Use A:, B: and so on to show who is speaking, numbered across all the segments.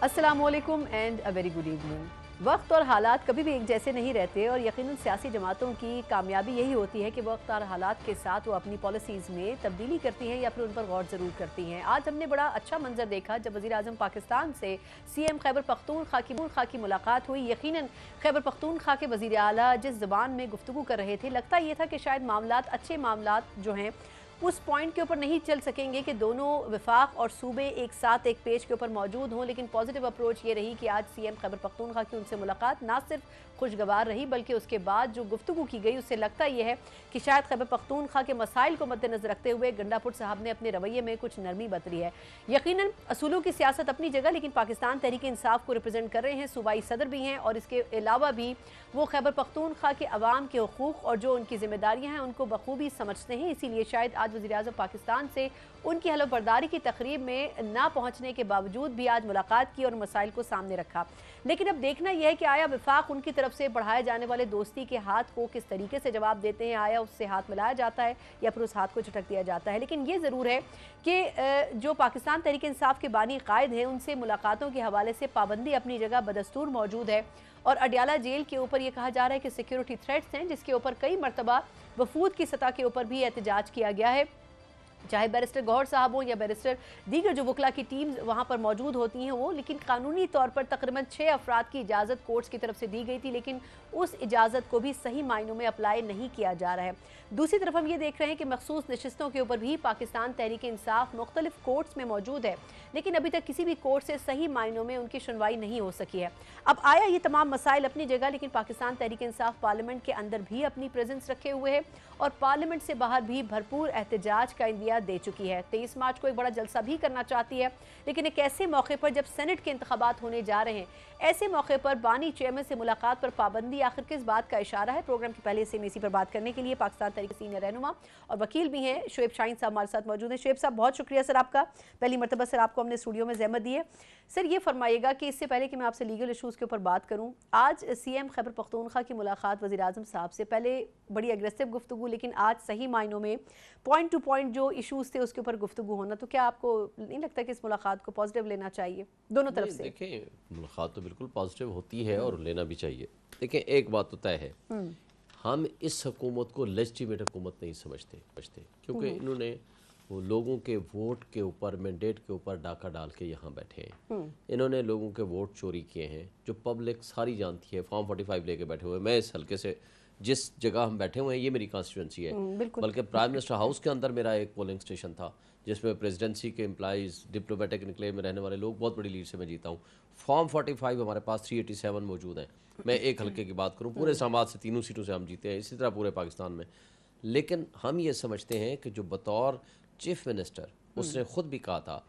A: अस्सलामुअलैकुम and a very good evening. वक्त और हालात कभी भी एक जैसे नहीं रहते और यकीनन सियासी जमातों की कामयाबी यही होती है कि वक्त और हालात के साथ वो अपनी पॉलिसीज़ में तब्दीली करती हैं या फिर उन पर गौर ज़रूर करती हैं। आज हमने बड़ा अच्छा मंजर देखा जब वज़ीर आज़म पाकिस्तान से CM खैबर पख्तूनख्वा की मुलाकात हुई। यकीनन खैबर पख्तूनख्वा के वज़ीर आला जिस ज़बान में गुफ्तगू कर रहे थे, लगता ये था कि शायद मामलात अच्छे मामलात जो हैं उस पॉइंट के ऊपर नहीं चल सकेंगे कि दोनों वफाक और सूबे एक साथ एक पेज के ऊपर मौजूद हों, लेकिन पॉजिटिव अप्रोच ये रही कि आज CM खैबर पख्तूनख्वा की उनसे मुलाकात ना सिर्फ खुशगवार रही बल्कि उसके बाद जो गुफ्तगू की गई उससे लगता यह है कि शायद खैबर पख्तूनख्वा के मसाइल को मद्देनजर रखते हुए गंडापुर साहब ने अपने रवैये में कुछ नरमी बरती है। यकीनन असूलों की सियासत अपनी जगह, लेकिन पाकिस्तान तहरीक इंसाफ को रिप्रेजेंट कर रहे हैं, सूबाई सदर भी हैं और इसके अलावा भी वो खैबर पख्तूनख्वा के अवाम के हुकूक और जो उनकी जिम्मेदारियाँ हैं उनको बखूबी समझते हैं। इसीलिए शायद आज वज़ीर आज़म पाकिस्तान से उनकी हलफबरदारी की तकरीब में ना पहुंचने के बावजूद भी आज मुलाकात की और मसाइल को सामने रखा। लेकिन अब देखना यह है कि आया वफाक उनकी तरफ से बढ़ाए जाने वाले दोस्ती के हाथ को किस तरीके से जवाब देते हैं, आया उससे हाथ मिलाया जाता है या फिर उस हाथ को झटक दिया जाता है। लेकिन ये ज़रूर है कि जो पाकिस्तान तहरीक इंसाफ के बानी कायद हैं उनसे मुलाकातों के हवाले से पाबंदी अपनी जगह बदस्तूर मौजूद है और अडयाला जेल के ऊपर यह कहा जा रहा है कि सिक्योरिटी थ्रेट्स हैं, जिसके ऊपर कई मरतबा वफूद की सतह के ऊपर भी एहतजाज किया गया है। चाहे बैरिस्टर गौहर साहब हो या बैरिस्टर दीगर जो वकला की टीम वहाँ पर मौजूद होती हैं वो, लेकिन कानूनी तौर पर तकरीबन 6 अफराद की इजाज़त कोर्ट्स की तरफ से दी गई थी, लेकिन उस इजाज़त को भी सही मायनों में अप्लाई नहीं किया जा रहा है। दूसरी तरफ हम ये देख रहे हैं कि मखसूस नशिस्तों के ऊपर भी पाकिस्तान तहरीक इंसाफ मुख्तलिफ कोर्ट्स में मौजूद है, लेकिन अभी तक किसी भी कोर्ट से सही मायनों में उनकी सुनवाई नहीं हो सकी है। अब आया ये तमाम मसाइल अपनी जगह, लेकिन पाकिस्तान तहरीक इंसाफ पार्लियामेंट के अंदर भी अपनी प्रेजेंस रखे हुए है और पार्लियामेंट से बाहर भी भरपूर एहतजाज का इंदिया दे चुकी है। 23 मार्च को एक बड़ा जलसा भी करना चाहती है, लेकिन एक ऐसे मौके पर जब सेनेट के इंतखाबात होने जा रहे हैं, ऐसे मौके पर बानी चेयरमैन से मुलाकात पर पाबंदी आखिर किस बात का इशारा है। प्रोग्राम के पहले से इसी पर बात करने के लिए पाकिस्तान तहरीक सीनियर रहनुमा और वकील भी हैं शुएब शाहीन साहब हमारे साथ मौजूद हैं। शुएब साहब, बहुत शुक्रिया सर आपका, पहली मरतबा सर आपको हमने स्टूडियो में ज़हमत दी है। सर ये फरमाइएगा कि इससे पहले कि मैं आपसे लीगल इशूज़ के ऊपर बात करूँ, आज CM खैबर पख्तूनख्वा की मुलाकात वज़ीर आज़म साहब से पहले बड़ी अग्रेसिव गुफ्तगू, लेकिन आज सही मायनों में पॉइंट टू पॉइंट जो इशूज़ थे उसके ऊपर गुफ्तगू होना, तो क्या आपको नहीं लगता कि इस मुलाकात को पॉजिटिव लेना चाहिए दोनों तरफ से?
B: देखिए, मुलाकात तो बिल्कुल पॉजिटिव होती है और लेना भी चाहिए। देखिए, एक बात तो तय है, हम इस हुकूमत को लेजिटिमेट हुकूमत नहीं समझते क्योंकि इन्होंने वो लोगों के वोट के ऊपर, मैंडेट के ऊपर डाका डाल के यहाँ बैठे हैं। इन्होंने लोगों के वोट चोरी किए हैं, जो पब्लिक सारी जानती है। फॉर्म 45 लेके बैठे हुए हैं। मैं इस हल्के से जिस जगह हम बैठे हुए हैं ये मेरी कॉन्स्टिट्यूंसी है, बल्कि प्राइम मिनिस्टर हाउस के अंदर मेरा एक पोलिंग स्टेशन था जिसमें प्रेसिडेंसी के एम्प्लॉइज़, डिप्लोमेटिक इनक्लेव में रहने वाले लोग, बहुत बड़ी लीड से मैं जीता हूँ। फॉर्म 45 हमारे पास 387 मौजूद हैं। मैं एक हल्के की बात करूँ, पूरे इस्लामाबाद से 3 सीटों से हम जीते हैं, इसी तरह पूरे पाकिस्तान में। लेकिन हम ये समझते हैं कि जो बतौर चीफ मिनिस्टर, उसने खुद भी कहा था,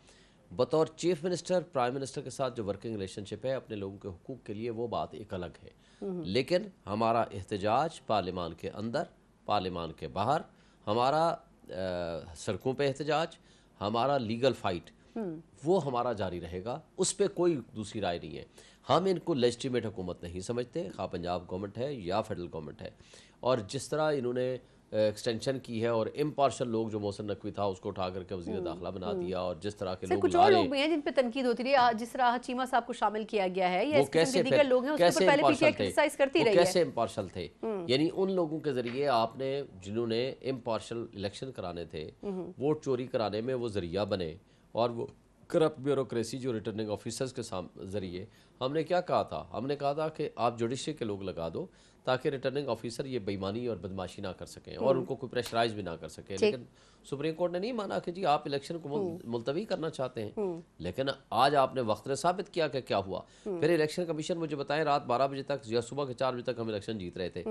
B: बतौर चीफ मिनिस्टर प्राइम मिनिस्टर के साथ जो वर्किंग रिलेशनशिप है अपने लोगों के हुकूक के लिए, वो बात एक अलग है। लेकिन हमारा एहतजाज पार्लियामान के अंदर, पार्लियामान के बाहर, हमारा सड़कों पे एहतजाज, हमारा लीगल फाइट, वो हमारा जारी रहेगा। उस पर कोई दूसरी राय नहीं है। हम इनको लेजिटिमेट हुकूमत नहीं समझते, खा पंजाब गवर्नमेंट है या फेडरल गवर्नमेंट है। और जिस तरह इन्होंने एक्सटेंशन की है और इम्पार्शल लोग, जो मोहसिन नकवी था उसको उठा करके वज़ीर दाखिला बना दिया, और जिस तरह के लोग
A: कुछ और लोग भी हैं जिन पे तनकीद होती रही, जिस तरह चीमा साहब को शामिल किया गया है या
B: कैसे
A: दीगर लोग हैं उसके ऊपर पहले पीटीआई क्रिटिसाइज करती रही है।
B: कैसे इम्पार्शल थे, यानी उन लोगों के जरिए आपने, जिन्होंने इम्पार्शल इलेक्शन कराने थे, वोट चोरी कराने में वो जरिया बने, और वो करप्ट ब्यूरोक्रेसी जो रिटर्निंग ऑफिसर्स के जरिए, हमने क्या कहा था, हमने कहा था कि आप जुडिशरी के लोग लगा दो ताकि रिटर्निंग ऑफिसर ये बेईमानी और बदमाशी ना कर सकें और उनको कोई प्रेशराइज भी ना कर सके। लेकिन सुप्रीम कोर्ट ने नहीं माना कि जी आप इलेक्शन को मुलतवी करना चाहते हैं। लेकिन आज आपने वक्त ने साबित किया कि क्या हुआ। फिर इलेक्शन कमीशन मुझे बताएं, रात 12 बजे तक या सुबह के 4 बजे तक हम इलेक्शन जीत रहे थे,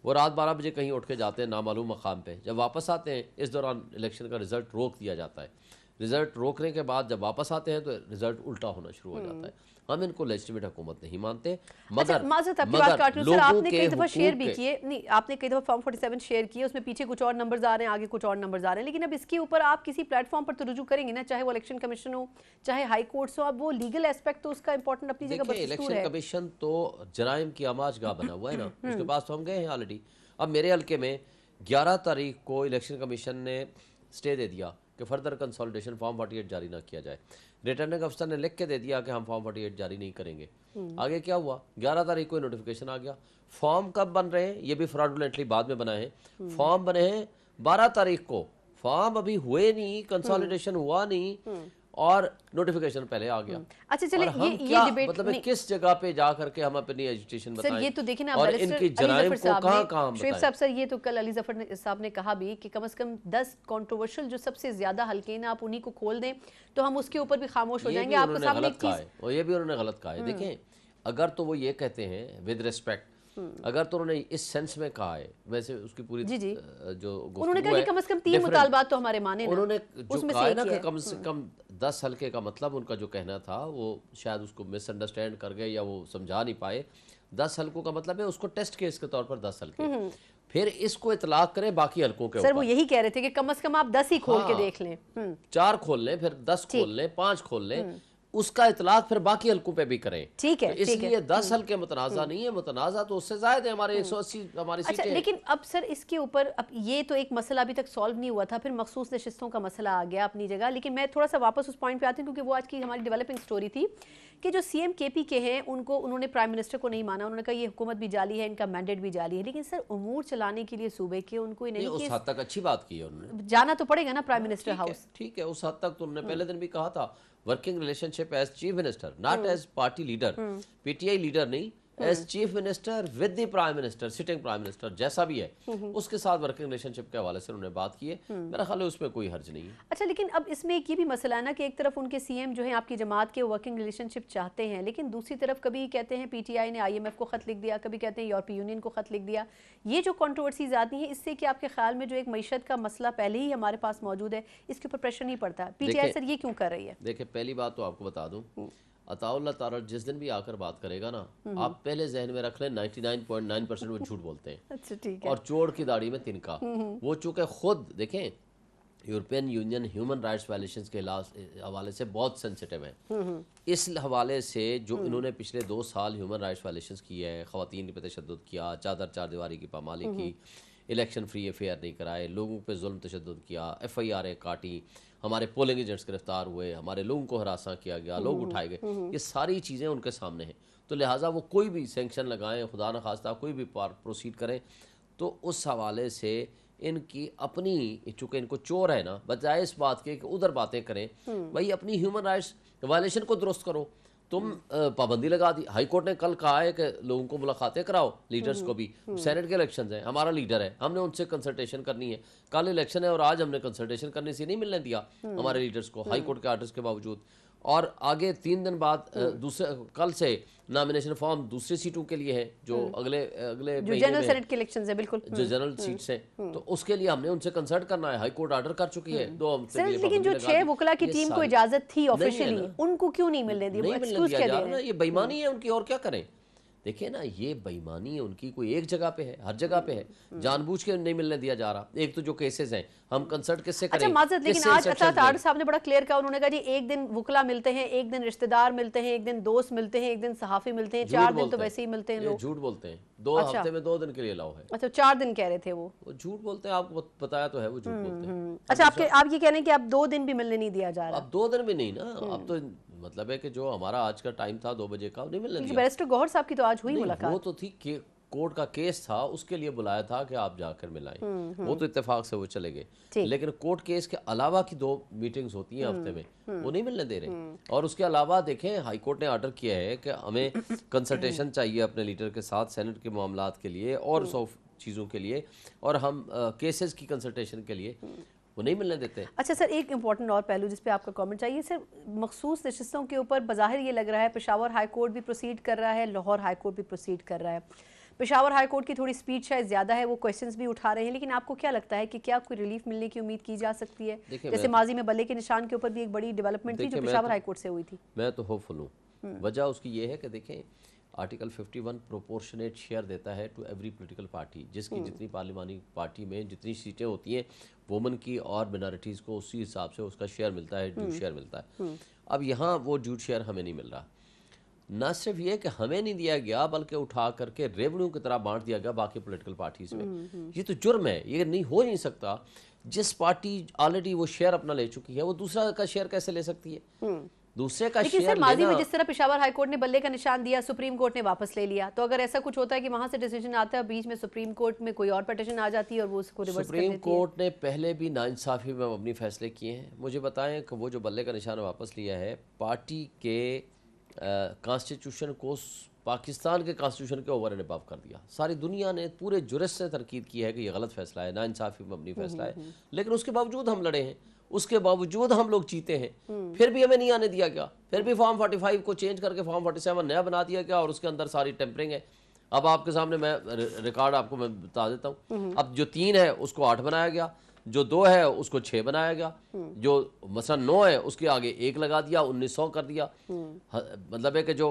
B: वो रात 12 बजे कहीं उठ के जाते हैं नामालूम मकाम पे, जब वापस आते हैं इस दौरान इलेक्शन का रिजल्ट रोक दिया जाता है। रिजल्ट रोकने के बाद जब वापस आते हैं तो रिजल्ट उल्टा होना शुरू हो जाता है। हम इनको लेजिटिमेट हुकूमत नहीं मानते। मगर
A: आपने कई दफा शेयर भी किए, नहीं आपने कई दफा फॉर्म 47 शेयर किए, उसमें पीछे कुछ और नंबर्स आ रहे हैं, आगे कुछ और नंबर्स आ रहे हैं, लेकिन अब इसके ऊपर आप किसी प्लेटफॉर्म पर तो रुजू करेंगे ना, चाहे वो इलेक्शन कमीशन हो, चाहे हाई कोर्ट हो। अब वो लीगल एस्पेक्ट तो उसका इंपॉर्टेंट अपनी जगह है।
B: इलेक्शन कमीशन तो जराइम की आमाजगाह बना हुआ है ना, उसके पास तो हम गए हैं ऑलरेडी। अब मेरे हल्के में 11 तारीख को इलेक्शन कमीशन ने स्टे दे दिया कि फर्दर कंसोलिडेशन फॉर्म 48 जारी ना किया जाए। रिटर्निंग अफसर ने लिख के दे दिया कि हम फॉर्म 48 जारी नहीं करेंगे। आगे क्या हुआ, 11 तारीख को नोटिफिकेशन आ गया। फॉर्म कब बन रहे हैं, ये भी फ्रॉडुलेंटली बाद में बनाए हैं। फॉर्म बने हैं 12 तारीख को, फॉर्म अभी हुए नहीं, कंसोलिडेशन हुआ नहीं और नोटिफिकेशन पहले आ गया।
A: अच्छा चले,
B: ये डिबेट मतलब किस जगह पे जा करके हम अपनी एजुटेशन बताएं।
A: सर ये तो देखिए ना,
B: और इनकी जराइम को कहां
A: शरीफ साहब, सर ये तो कल अली जफर साहब ने कहा भी कि कम से कम 10 कंट्रोवर्शियल जो सबसे ज्यादा हल्के ना, आप उन्हीं को खोल दें तो हम उसके ऊपर भी खामोश हो जाएंगे। आपके सामने एक चीज,
B: और ये भी उन्होंने गलत कहा है। देखें, अगर तो वो ये कहते हैं विद रिस्पेक्ट, अगर तो उन्होंने इस सेंस में कहा है, वैसे उसकी पूरी
A: जी जी
B: जो
A: उन्होंने कहा कि कम से कम 3 मुतालबात तो हमारे माने ना,
B: उन्होंने जो कहा है ना कि कम से कम 10 हल्के का मतलब उनका जो कहना था वो शायद उसको मिसअंडरस्टैंड कर गए या वो समझा नहीं पाए। 10 हल्कों का मतलब है उसको टेस्ट केस के तौर पर 10 हल्के, फिर इसको इतलाक करें बाकी हल्कों के ऊपर।
A: सर वो यही कह रहे थे कि कम से कम आप 10 ही खोल के देख लें,
B: 4 खोल लें, फिर 10 खोल लें, 5 खोल लें, उसका इतलाक फिर बाकी हल्कों पे भी करें।
A: ठीक है,
B: तो इसलिए 10 हल्के मुतनाज़ा नहीं है, मुतनाज़ा तो उससे ज़ायद है, हमारे 180 हमारी
A: अच्छा,
B: सीटें।
A: लेकिन अब सर इसके ऊपर, अब ये तो एक मसला अभी तक सॉल्व नहीं हुआ था, फिर मखसूस नशिस्तों का मसला आ गया अपनी जगह। लेकिन मैं थोड़ा सा वापस उस पॉइंट पे आती हूँ क्योंकि वो आज की हमारी डेवलपिंग स्टोरी थी कि जो CM KP के हैं उन्होंने प्राइम मिनिस्टर को नहीं माना। उन्होंने कहा ये हुकूमत भी जाली है, इनका मैंडेट भी जाली है। लेकिन सर उमूर चलाने के लिए सूबे के उनको नहीं,
B: उस हद तक अच्छी बात की है उन्होंने,
A: जाना तो पड़ेगा ना प्राइम मिनिस्टर हाउस।
B: ठीक है, उस हद तक तो उन्होंने पहले दिन भी कहा था, working relationship as chief minister, not as party leader, PTI leader नहीं, as chief minister with the prime minister, sitting prime minister जैसा भी है उसके साथ वर्किंग रिलेशनशिप के हवाले से उन्होंने बात की है। मेरा ख्याल है उसमें कोई हर्ज नहीं है। अच्छा, लेकिन अब इसमें एक ये भी मसला है ना कि एक तरफ उनके CM जो है आपकी जमात के वर्किंग रिलेशनशिप चाहते हैं, लेकिन दूसरी तरफ कभी कहते हैं PTI ने IMF को खत लिख दिया, कभी कहते हैं यूरोपीय यूनियन को खत लिख दिया। ये जो कंट्रोवर्सीज आती हैं, इससे कि आपके ख्याल में जो एक मईशत का मसला पहले ही हमारे पास मौजूद है, इसके ऊपर प्रेशर नहीं पड़ता? PTI सर ये क्यों कर रही है? देखिए, पहली बात तो आपको बता दूं, अताउल्लाह तारा जिस दिन भी आकर बात करेगा ना, आप पहले जहन में रख लें 99.9% वो झूठ बोलते हैं।
A: अच्छा, ठीक है।
B: और चोर की दाढ़ी में तिनका। वो चूंकि खुद देखें European union human rights violations के हवाले से बहुत सेंसिटिव है। इस हवाले से जो इन्होंने पिछले 2 साल ह्यूमन राइट्स वायलेशंस किए हैं, ख़वातीन पर तशद्दुद किया, चार दीवारी की पामाली की, इलेक्शन फ्री अफेयर नहीं कराए, लोगों पे जुल्म तशद्दुद किया, FIR काटी, हमारे पोलिंग एजेंट्स गिरफ्तार हुए, हमारे लोगों को हरासा किया गया, लोग उठाए गए, ये सारी चीज़ें उनके सामने हैं। तो लिहाजा वो कोई भी सेंक्शन लगाएं, खुदा न खास्ता कोई भी प्रोसीड करें, तो उस हवाले से इनकी अपनी, चूँकि इनको चोर है ना, बजाय इस बात के कि उधर बातें करें, भाई अपनी ह्यूमन राइट्स वायलेशन को दुरुस्त करो। तुम पाबंदी लगा दी, हाई कोर्ट ने कल कहा है कि लोगों को मुलाकातें कराओ, लीडर्स को भी। सेनेट के इलेक्शंस हैं, हमारा लीडर है, हमने उनसे कंसल्टेशन करनी है। कल इलेक्शन है और आज हमने कंसल्टेशन करने से नहीं मिलने दिया हमारे लीडर्स को, हाई कोर्ट के आर्डर्स के बावजूद। और आगे 3 दिन बाद दूसरे कल से नॉमिनेशन फॉर्म दूसरी सीटों के लिए है, जो अगले
A: जो जनरल सेनेट के इलेक्शंस है, बिल्कुल
B: जो जनरल सीट्स हैं, तो उसके लिए हमने उनसे कंसल्ट करना है। हाई कोर्ट ऑर्डर कर चुकी है 2 हफ्ते के लिए।
A: लेकिन जो 6 वकला की टीम को इजाजत थी ऑफिशियली, उनको क्यों नहीं मिलने दी?
B: नहीं मिलने दिया जा रहा है, ये बेईमानी है उनकी, और क्या करें। देखिए ना, ये बेईमानी है उनकी, कोई एक जगह पे है, हर जगह पे है, जानबूझ के नहीं मिलने दिया जा रहा। एक तो जो केसेस हैं, हम कंसल्ट किससे करें? अच्छा
A: माजरत, लेकिन आज अता साहब ने बड़ा क्लियर कहा, उन्होंने कहा जी एक दिन वकला मिलते हैं, एक दिन रिश्तेदार मिलते हैं, एक दिन दोस्त मिलते हैं, एक दिन सहाफी मिलते हैं, 4 दिन तो वैसे ही मिलते हैं लोग।
B: झूठ बोलते हैं, 2 हफ्ते में 2 दिन के लिए अलाउ है।
A: अच्छा, 4 दिन कह रहे थे वो
B: झूठ बोलते हैं, आपको बताया तो है वो झूठ बोलते हैं।
A: अच्छा, आप ये कह रहे हैं कि अब 2 दिन भी मिलने नहीं दिया जा रहा?
B: अब 2 दिन भी नहीं ना, अब तो मतलब है कि जो हमारा आज का टाइम था 2 बजे का, नहीं मिलने दिया।
A: बैरिस्टर गौहर साहब की तो आज हुई मुलाकात,
B: वो तो थी कि कोर्ट का केस था, उसके लिए बुलाया था कि आप जाकर मिलाएं, वो तो इत्तेफाक से वो चले गए। लेकिन कोर्ट केस के अलावा की 2 मीटिंग्स होती हैं हफ्ते में, वो नहीं मिलने दे रहे। और उसके अलावा देखें, हाई कोर्ट ने ऑर्डर किया है कि हमें कंसल्टेशन चाहिए अपने लीडर के साथ सेनेट के मामलात के लिए और 100 चीज़ों के लिए, और हम केसेस की कंसल्टेशन के लिए वो नहीं मिलने देते।
A: अच्छा सर, एक इंपॉर्टेंट और पहलू जिस पे आपका कमेंट चाहिए सर, मखसूस नशिस्तों के ऊपर बज़ाहिर ये लग रहा है पेशावर हाई कोर्ट भी प्रोसीड कर रहा है, लाहौर हाई कोर्ट भी प्रोसीड कर रहा है। पेशावर हाई कोर्ट की थोड़ी स्पीड शायद ज़्यादा है, वो क्वेश्चंस भी उठा रहे हैं, लेकिन आपको क्या लगता है कि क्या कोई रिलीफ मिलने की उम्मीद की जा सकती है? जैसे माजी में बल्ले के निशान के ऊपर भी एक बड़ी डेवलपमेंट थी जो पेशावर हाई कोर्ट से हुई थी।
B: मैं तो होपफुल हूँ। वजह उसकी ये है कि देखें, आर्टिकल 51 प्रोपोर्शनेट शेयर देता है टू एवरी पॉलिटिकल पार्टी, जिसकी जितनी पार्लिमानी पार्टी में जितनी सीटें होती हैं वुमेन की और मिनॉरिटीज़ को उसी हिसाब से उसका शेयर मिलता है, ड्यू शेयर मिलता है। अब यहाँ वो ड्यू शेयर हमें नहीं मिल रहा, ना सिर्फ ये कि हमें नहीं दिया गया बल्कि उठा करके रेवेन्यू की तरह बांट दिया गया बाकी पॉलिटिकल पार्टीज में। ये तो जुर्म है, ये नहीं हो नहीं सकता। जिस पार्टी ऑलरेडी वो शेयर अपना ले चुकी है वो दूसरा का शेयर कैसे ले सकती है? दूसरे का
A: लेकिन
B: शेयर
A: सर माजी में
B: लेना।
A: जिस तरह पेशावर हाई कोर्ट ने बल्ले का निशान दिया, सुप्रीम कोर्ट ने वापस ले लिया, तो अगर ऐसा कुछ होता है कि वहां से डिसीजन आता है, बीच में सुप्रीम कोर्ट में कोई और पिटीशन आ जाती है और वो उसको रिवर्स कर देती है।
B: सुप्रीम कोर्ट ने पहले भी नाइंसाफी में अपनी फैसले किए हैं। मुझे बताएं कि वो जो बल्ले का निशान वापस लिया है, पार्टी के कॉन्स्टिट्यूशन को पाकिस्तान के कॉन्स्टिट्यूशन के ओवर एंड अबव कर दिया। सारी दुनिया ने पूरे जुर्स से तरकीद की है कि ये गलत फैसला है, नाइंसाफी में अपनी फैसला है, लेकिन उसके बावजूद हम लड़े हैं, उसके बावजूद हम लोग जीते हैं, फिर भी हमें नहीं आने दिया गया। फिर भी फॉर्म 45 को चेंज करके फॉर्म 47 नया बना दिया गया और उसके अंदर सारी टेम्परिंग है। अब आपके सामने मैं रिकॉर्ड आपको मैं बता देता हूँ। अब जो 3 है उसको 8 बनाया गया, जो 2 है उसको 6 बनाया गया, जो मसलन 9 है उसके आगे 1 लगा दिया, 1900 कर दिया। मतलब है कि जो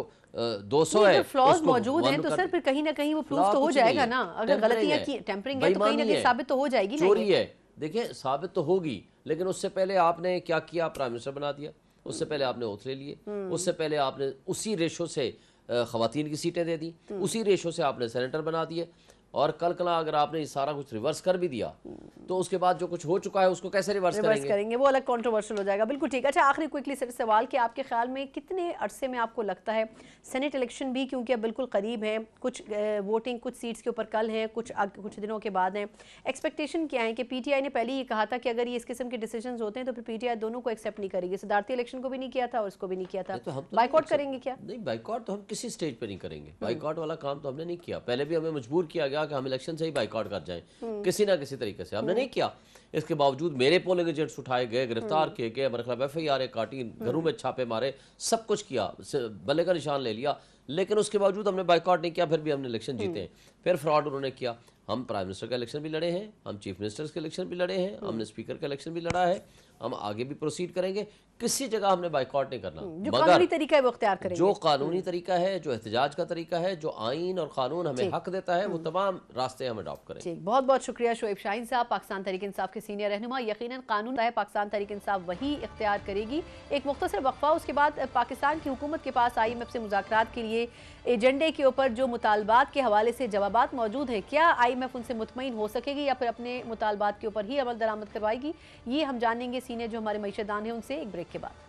B: 200 है
A: फ्लॉज मौजूद हैं तो सर फिर कहीं ना कहीं वो प्रूफ तो हो जाएगा ना। अगर गलतियां की टेम्परिंग है तो कहीं ना कहीं साबित तो हो जाएगी ना।
B: चोरी है, देखिए साबित तो होगी, लेकिन उससे पहले आपने क्या किया? प्राइम मिनिस्टर बना दिया। उससे पहले आपने ओथ ले लिए, उससे पहले आपने उसी रेशो से खवातीन की सीटें दे दी, उसी रेशो से आपने सेनेटर बना दिए, और कल अगर आपने सारा कुछ रिवर्स कर भी दिया तो उसके बाद जो कुछ हो चुका है उसको कैसे रिवर्स करेंगे?
A: वो अलग कंट्रोवर्शियल हो जाएगा। बिल्कुल ठीक है। अच्छा, आखिरी क्विकली सर सवाल कि आपके ख्याल में कितने अरसे में आपको लगता है सेनेट इलेक्शन भी, क्योंकि अब बिल्कुल करीब है, कुछ वोटिंग कुछ सीट्स के ऊपर कल है, कुछ दिनों के बाद है, एक्सपेक्टेशन क्या है? कि पीटीआई ने पहले ये कहा था कि अगर ये इस किस्म के डिसीजन होते हैं तो फिर पीटीआई दोनों को एक्सेप्ट नहीं करेगी। सिद्धार्थी इलेक्शन को भी नहीं किया था और उसको भी नहीं किया था,
B: तो
A: बाइकआउट करेंगे क्या?
B: नहीं, बाइकआउट तो हम किसी स्टेज पे नहीं करेंगे। बाइकआउट वाला काम तो हमने नहीं किया। पहले भी हमें मजबूर किया गया कि हम इलेक्शन से ही बाइकआउट कर जाएं, किसी ना किसी तरीके से, हमने नहीं किया। इसके बावजूद मेरे पोलिंग एजेंट्स उठाए गए, गिरफ्तार किए गए, हमारे खिलाफ एफआईआर काटी, घरों में छापे मारे, सब कुछ किया, बल्ले का निशान ले लिया, लेकिन उसके बावजूद हमने बाइकआउट नहीं किया, फिर भी हमने इलेक्शन जीते हैं। फिर फ्रॉड उन्होंने किया। हम प्राइम मिनिस्टर का इलेक्शन भी लड़े हैं, हम चीफ मिनिस्टर्स के इलेक्शन भी लड़े हैं, हमने स्पीकर का इलेक्शन भी लड़ा है, हम आगे भी प्रोसीड करेंगे। किसी जगह हमने बाइकआउट नहीं करना,
A: जो कानूनी तरीका है वो इख्तियार करेंगे।
B: जो कानूनी तरीका है, जो एहतजाज का तरीका है, जो आइन और कानून हमें हक देता है, वो तमाम रास्ते हम अडॉप्ट करेंगे।
A: बहुत बहुत शुक्रिया शोएब शाहीन साहब, पाकिस्तान तहरीक इंसाफ के सीनियर रहनुमा। यकीनन कानून है, पाकिस्तान तहरीक इंसाफ वही इख्तियार करेगी। एक मुख्तसर वक्फा, उसके बाद पाकिस्तान की हुकूमत के पास IMF से मुज़ाकरात के लिए एजेंडे के ऊपर जो मुतालबात के हवाले से जवाबात मौजूद हैं, क्या IMF उनसे मुतमईन हो सकेगी या फिर अपने मुतालबात के ऊपर ही अमल दरामद करवाएगी? ये हम जानेंगे सीनियर जो हमारे मईशदान हैं उनसे एक ब्रेक के बाद।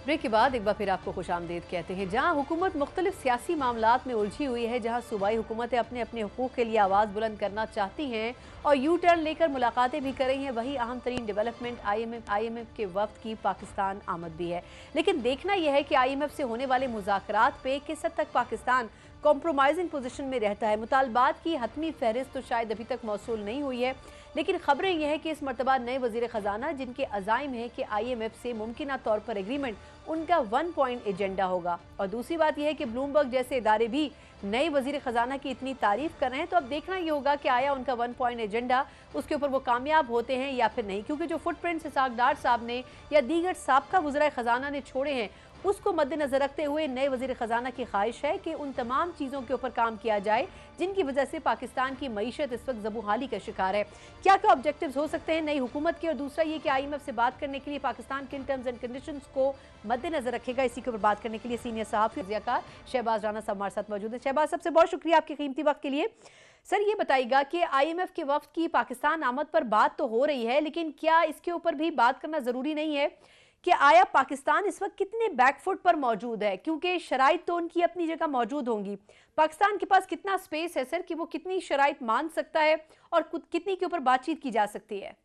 A: ब्रेक के बाद एक बार फिर आपको खुशामदीद कहते हैं। जहां हुकूमत मुख्तलिफ सियासी मामलात में उलझी हुई है, जहां सूबाई हुकूमतें अपने अपने हुकूक के लिए आवाज़ बुलंद करना चाहती हैं और यू टर्न लेकर मुलाकातें भी कर रही हैं, वही अहम तरीन डेवलपमेंट IMF के वफ्द की पाकिस्तान आमद भी है। लेकिन देखना यह है कि IMF से होने वाले मुज़ाकरात पे किस हद तक पाकिस्तान कॉम्प्रोमाइजिंग पोजीशन में रहता है। मुतालबात की हतमी फहरिस्त तो शायद अभी तक मौसूल नहीं हुई है, लेकिन खबरें यह है कि इस मरतबा नए वजीर ख़जाना, जिनके अज़ाइम है कि IMF से मुमकिन तौर पर एग्रीमेंट उनका 1 पॉइंट एजेंडा होगा। और दूसरी बात यह है कि ब्लूमबर्ग जैसे इदारे भी नए वजीर ख़जाना की इतनी तारीफ कर रहे हैं, तो अब देखना ये होगा कि आया उनका 1 पॉइंट एजेंडा उसके ऊपर वो कामयाब होते हैं या फिर नहीं। क्योंकि जो फुटप्रिंट्स इसहाक डार साहब ने या दीगर साबका वज़ीर ख़जाना ने छोड़े हैं, उसको मद्देनजर रखते हुए नए वजीर ख़जाना की ख्वाहिश है कि उन तमाम चीज़ों के ऊपर काम किया जाए जिनकी वजह से पाकिस्तान की मईशत इस वक्त ज़बूहाली का शिकार है। क्या क्या ऑब्जेक्टिव्स हो सकते हैं नई हुकूमत के? और दूसरा ये कि IMF से बात करने के लिए पाकिस्तान किन टर्म्स एंड कंडीशंस को मद्देनजर रखेगा, इसी के ऊपर बात करने के लिए सीनियर सहाफ़ी ज़ियाकार शहबाज राना साहब हमारे साथ मौजूद है। शहबाज, सबसे बहुत शुक्रिया आपके कीमती वक्त के लिए। सर, ये बताइएगा कि IMF के वफ्द की पाकिस्तान आमद पर बात तो हो रही है, लेकिन क्या इसके ऊपर भी बात करना ज़रूरी नहीं है कि आया पाकिस्तान इस वक्त कितने बैकफुट पर मौजूद है? क्योंकि शराइत तो उनकी अपनी जगह मौजूद होंगी, पाकिस्तान के पास कितना स्पेस है सर कि वो कितनी शराइत मान सकता है और कितनी के ऊपर बातचीत की जा सकती है?